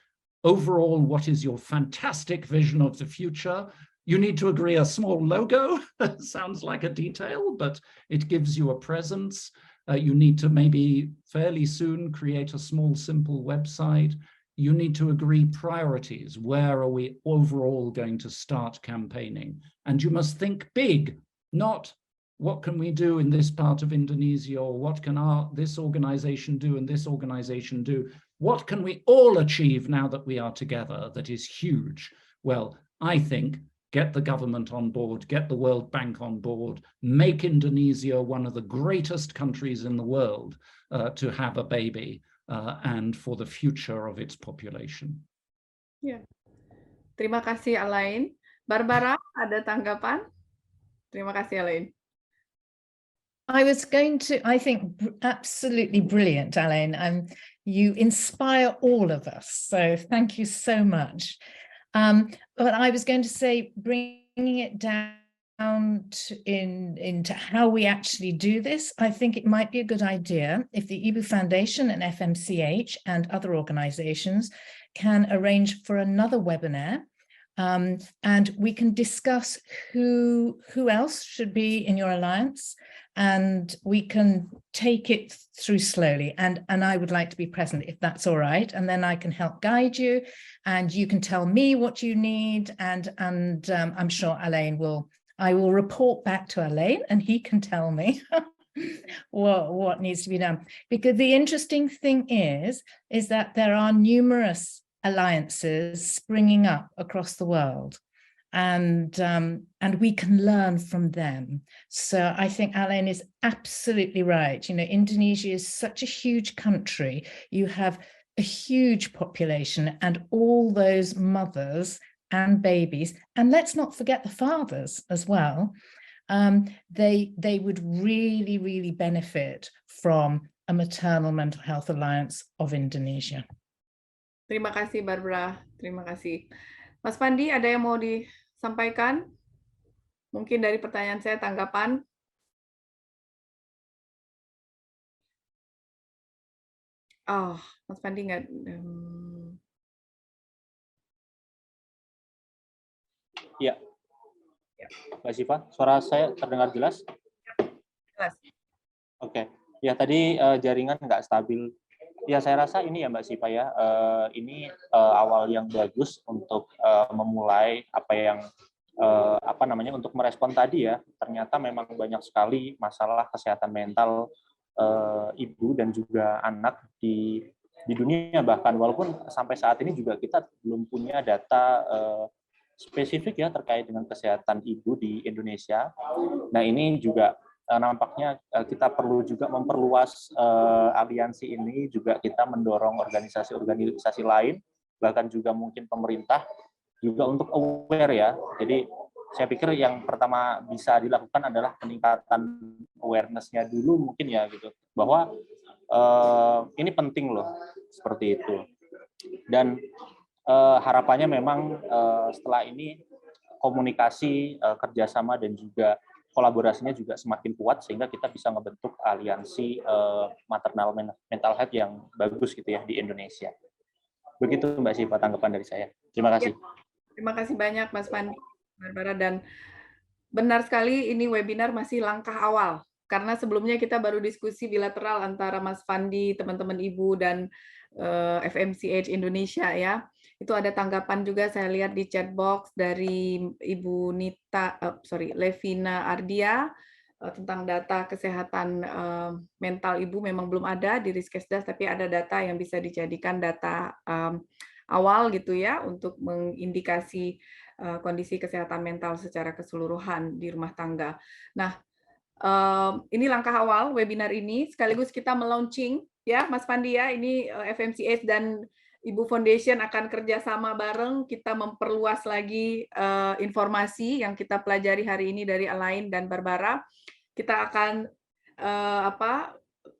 S2: overall, what is your fantastic vision of the future? You need to agree a small logo. Sounds like a detail, but it gives you a presence. You need to maybe fairly soon create a small, simple website. You need to agree priorities. Where are we overall going to start campaigning? And you must think big, not what can we do in this part of Indonesia, or what can this organization do and this organization do? What can we all achieve now that we are together that is huge? Well, I think get the government on board, get the World Bank on board, make Indonesia one of the greatest countries in the world to have a baby. and for the future of its population.
S1: Ya. Terima kasih Alain. Barbara, ada tanggapan? Terima kasih Alain.
S3: I think absolutely brilliant, Alain. You inspire all of us. So thank you so much. But I was going to say, bringing it down into how we actually do this, I think it might be a good idea if the IBU Foundation and FMCH and other organizations can arrange for another webinar, and we can discuss who else should be in your alliance, and we can take it through slowly, and I would like to be present if that's all right, and then I can help guide you, and you can tell me what you need, and I'm sure I will report back to Alain, and he can tell me what needs to be done. Because the interesting thing is that there are numerous alliances springing up across the world, and we can learn from them. So I think Alain is absolutely right. You know, Indonesia is such a huge country. You have a huge population and all those mothers and babies, and let's not forget the fathers as well. They would really benefit from a maternal mental health alliance of Indonesia.
S1: Terima kasih Barbara, terima kasih. Mas Fandy, ada yang mau disampaikan? Mungkin dari pertanyaan saya, tanggapan? Oh, Mas Fandy nggak...
S4: Ya, Mbak Siva, suara saya terdengar jelas?
S1: Jelas.
S4: Oke, ya tadi jaringan nggak stabil. Ya saya rasa ini ya Mbak Siva ya, ini awal yang bagus untuk memulai apa yang untuk merespon tadi ya. Ternyata memang banyak sekali masalah kesehatan mental ibu dan juga anak di dunia, bahkan walaupun sampai saat ini juga kita belum punya data spesifik ya terkait dengan kesehatan ibu di Indonesia. Nah ini juga nampaknya kita perlu juga memperluas aliansi ini, juga kita mendorong organisasi-organisasi lain, bahkan juga mungkin pemerintah juga untuk aware ya. Jadi saya pikir yang pertama bisa dilakukan adalah peningkatan awareness-nya dulu mungkin ya gitu, bahwa ini penting loh, seperti itu. Dan harapannya memang setelah ini komunikasi, kerjasama dan juga kolaborasinya juga semakin kuat sehingga kita bisa ngebentuk aliansi maternal mental health yang bagus gitu ya di Indonesia. Begitu Mbak Siva tanggapan dari saya. Terima kasih.
S1: Ya, terima kasih banyak Mas Fandy, Barbara, dan benar sekali ini webinar masih langkah awal karena sebelumnya kita baru diskusi bilateral antara Mas Fandy, teman-teman Ibu dan FMCH Indonesia ya. Itu ada tanggapan juga saya lihat di chat box dari Ibu Levina Ardia tentang data kesehatan mental ibu. Memang belum ada di Riskesdas, tapi ada data yang bisa dijadikan data awal gitu ya untuk mengindikasi kondisi kesehatan mental secara keseluruhan di rumah tangga. Nah, ini langkah awal webinar ini, sekaligus kita melaunching ya Mas Fandy ya, ini FMCH dan IBU Foundation akan kerjasama bareng, kita memperluas lagi informasi yang kita pelajari hari ini dari Alain dan Barbara. Kita akan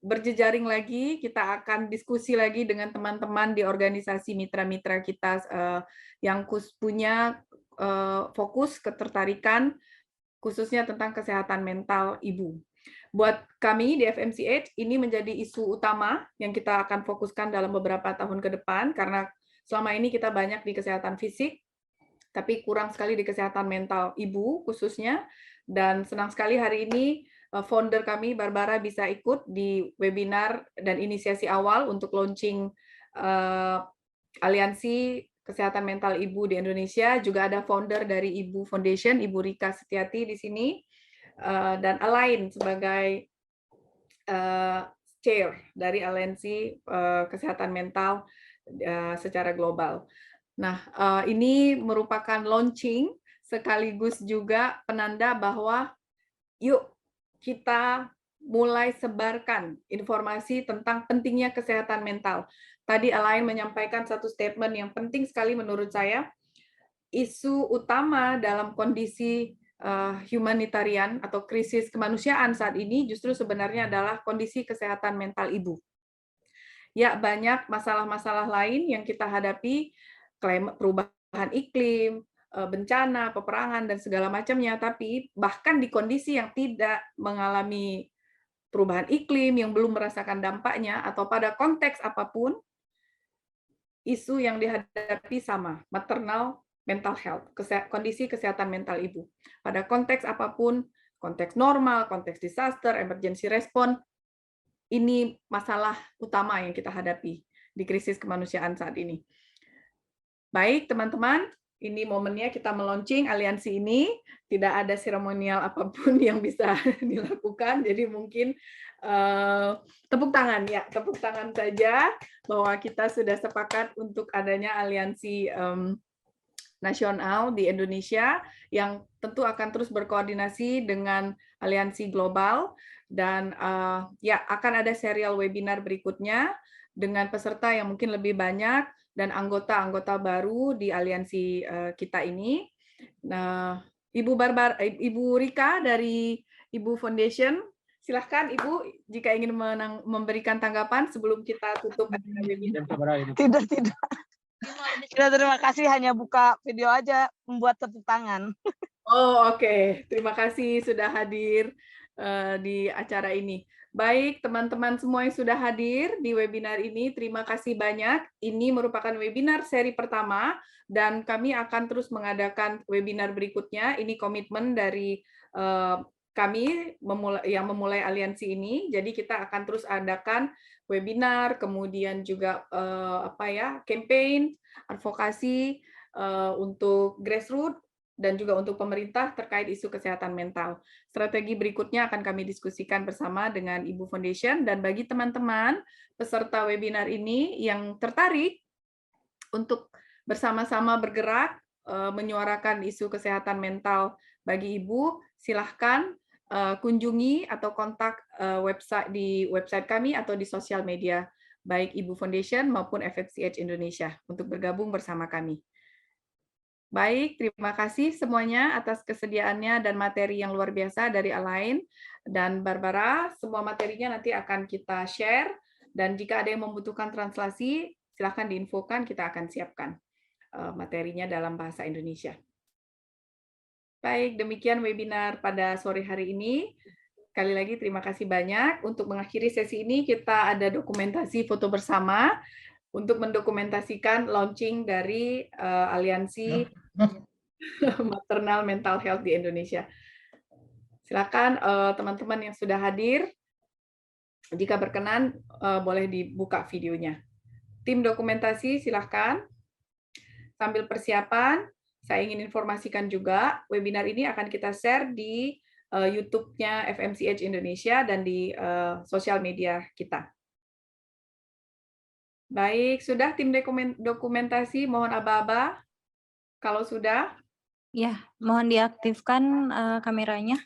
S1: berjejaring lagi, kita akan diskusi lagi dengan teman-teman di organisasi mitra-mitra kita yang punya fokus ketertarikan khususnya tentang kesehatan mental ibu. Buat kami di FMCH, ini menjadi isu utama yang kita akan fokuskan dalam beberapa tahun ke depan, karena selama ini kita banyak di kesehatan fisik, tapi kurang sekali di kesehatan mental ibu khususnya, dan senang sekali hari ini founder kami, Barbara, bisa ikut di webinar dan inisiasi awal untuk launching aliansi kesehatan mental ibu di Indonesia. Juga ada founder dari IBU Foundation, Ibu Rika Setiati di sini, dan Alain sebagai chair dari aliansi kesehatan mental secara global. Nah, ini merupakan launching sekaligus juga penanda bahwa yuk kita mulai sebarkan informasi tentang pentingnya kesehatan mental. Tadi Alain menyampaikan satu statement yang penting sekali menurut saya. Isu utama dalam kondisi humanitarian atau krisis kemanusiaan saat ini justru sebenarnya adalah kondisi kesehatan mental ibu. Ya, banyak masalah-masalah lain yang kita hadapi, perubahan iklim, bencana, peperangan, dan segala macamnya, tapi bahkan di kondisi yang tidak mengalami perubahan iklim, yang belum merasakan dampaknya, atau pada konteks apapun, isu yang dihadapi sama, maternal mental health, kondisi kesehatan mental ibu. Pada konteks apapun, konteks normal, konteks disaster, emergency response, ini masalah utama yang kita hadapi di krisis kemanusiaan saat ini. Baik, teman-teman, ini momennya kita meluncing aliansi ini. Tidak ada seremonial apapun yang bisa dilakukan, jadi mungkin tepuk tangan ya, tepuk tangan saja bahwa kita sudah sepakat untuk adanya aliansi nasional di Indonesia yang tentu akan terus berkoordinasi dengan aliansi global dan ya akan ada serial webinar berikutnya dengan peserta yang mungkin lebih banyak dan anggota-anggota baru di aliansi kita ini. Nah, Ibu Rika dari IBU Foundation, silahkan Ibu jika ingin memberikan tanggapan sebelum kita tutup webinar.
S5: Tidak. Terima kasih, hanya buka video aja, membuat tepuk tangan.
S1: Oh, oke. Terima kasih sudah hadir di acara ini. Baik, teman-teman semua yang sudah hadir di webinar ini, terima kasih banyak. Ini merupakan webinar seri pertama, dan kami akan terus mengadakan webinar berikutnya. Ini komitmen dari kami yang memulai aliansi ini. Jadi kita akan terus adakan webinar, kemudian juga campaign, advokasi untuk grassroots dan juga untuk pemerintah terkait isu kesehatan mental. Strategi berikutnya akan kami diskusikan bersama dengan IBU Foundation, dan bagi teman-teman peserta webinar ini yang tertarik untuk bersama-sama bergerak menyuarakan isu kesehatan mental bagi ibu, silahkan kunjungi atau kontak di website kami atau di sosial media baik IBU Foundation maupun FMCH Indonesia untuk bergabung bersama kami. Baik, terima kasih semuanya atas kesediaannya dan materi yang luar biasa dari Alain dan Barbara. Semua materinya nanti akan kita share, dan jika ada yang membutuhkan translasi, silahkan diinfokan, kita akan siapkan materinya dalam bahasa Indonesia. Baik, demikian webinar pada sore hari ini. Sekali lagi terima kasih banyak. Untuk mengakhiri sesi ini, kita ada dokumentasi foto bersama untuk mendokumentasikan launching dari aliansi Maternal Mental Health di Indonesia. Silakan teman-teman yang sudah hadir, jika berkenan boleh dibuka videonya. Tim dokumentasi silakan. Sambil persiapan, saya ingin informasikan juga webinar ini akan kita share di YouTube-nya FMCH Indonesia dan di sosial media kita. Baik, sudah tim dokumentasi, mohon aba-aba. Kalau sudah.
S6: Ya, mohon diaktifkan kameranya.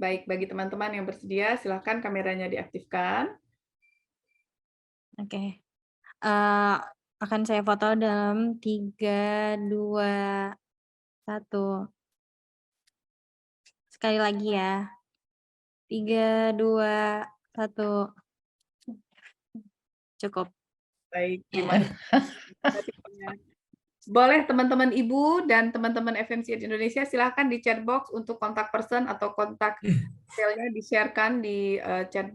S1: Baik, bagi teman-teman yang bersedia, silakan kameranya diaktifkan.
S6: Oke. Akan saya foto dalam 3, 2, 1. Sekali lagi ya. 3, 2, 1. Cukup.
S1: Baik, terima kasih. Boleh teman-teman Ibu dan teman-teman FMCH Indonesia silakan di chat box untuk kontak person atau kontak detailnya di-sharekan di chat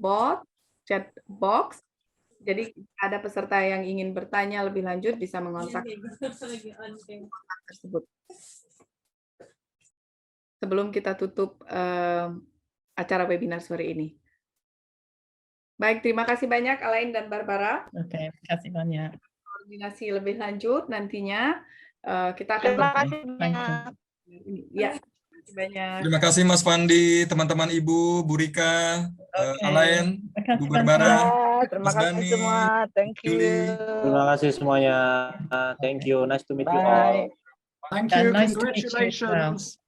S1: box. Jadi ada peserta yang ingin bertanya lebih lanjut bisa mengontak tersebut. Sebelum kita tutup acara webinar sore ini. Baik, terima kasih banyak Alain dan Barbara.
S3: Oke, terima kasih banyak.
S1: Koordinasi lebih lanjut nantinya kita akan
S5: Terima kasih
S1: ya, banyak.
S7: Terima kasih Mas Fandy, teman-teman Ibu, Bu Rika, Alain, Bu Barbara,
S5: terima
S7: Mas
S5: kasih
S7: Dani,
S5: semua. Thank you.
S7: Julie.
S4: Terima kasih semuanya. Thank you. Nice to meet you all.
S5: Bye.
S2: Thank
S3: And
S2: you.
S3: nice to meet you as well.
S2: Congratulations.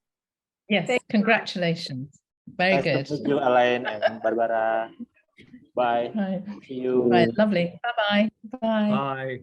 S3: Yes, congratulations. Very
S4: Nice
S3: good.
S4: to meet you, Alain and Barbara. Bye.
S3: Right.
S4: See you.
S3: Right. Lovely. Bye-bye. Bye.
S2: Bye.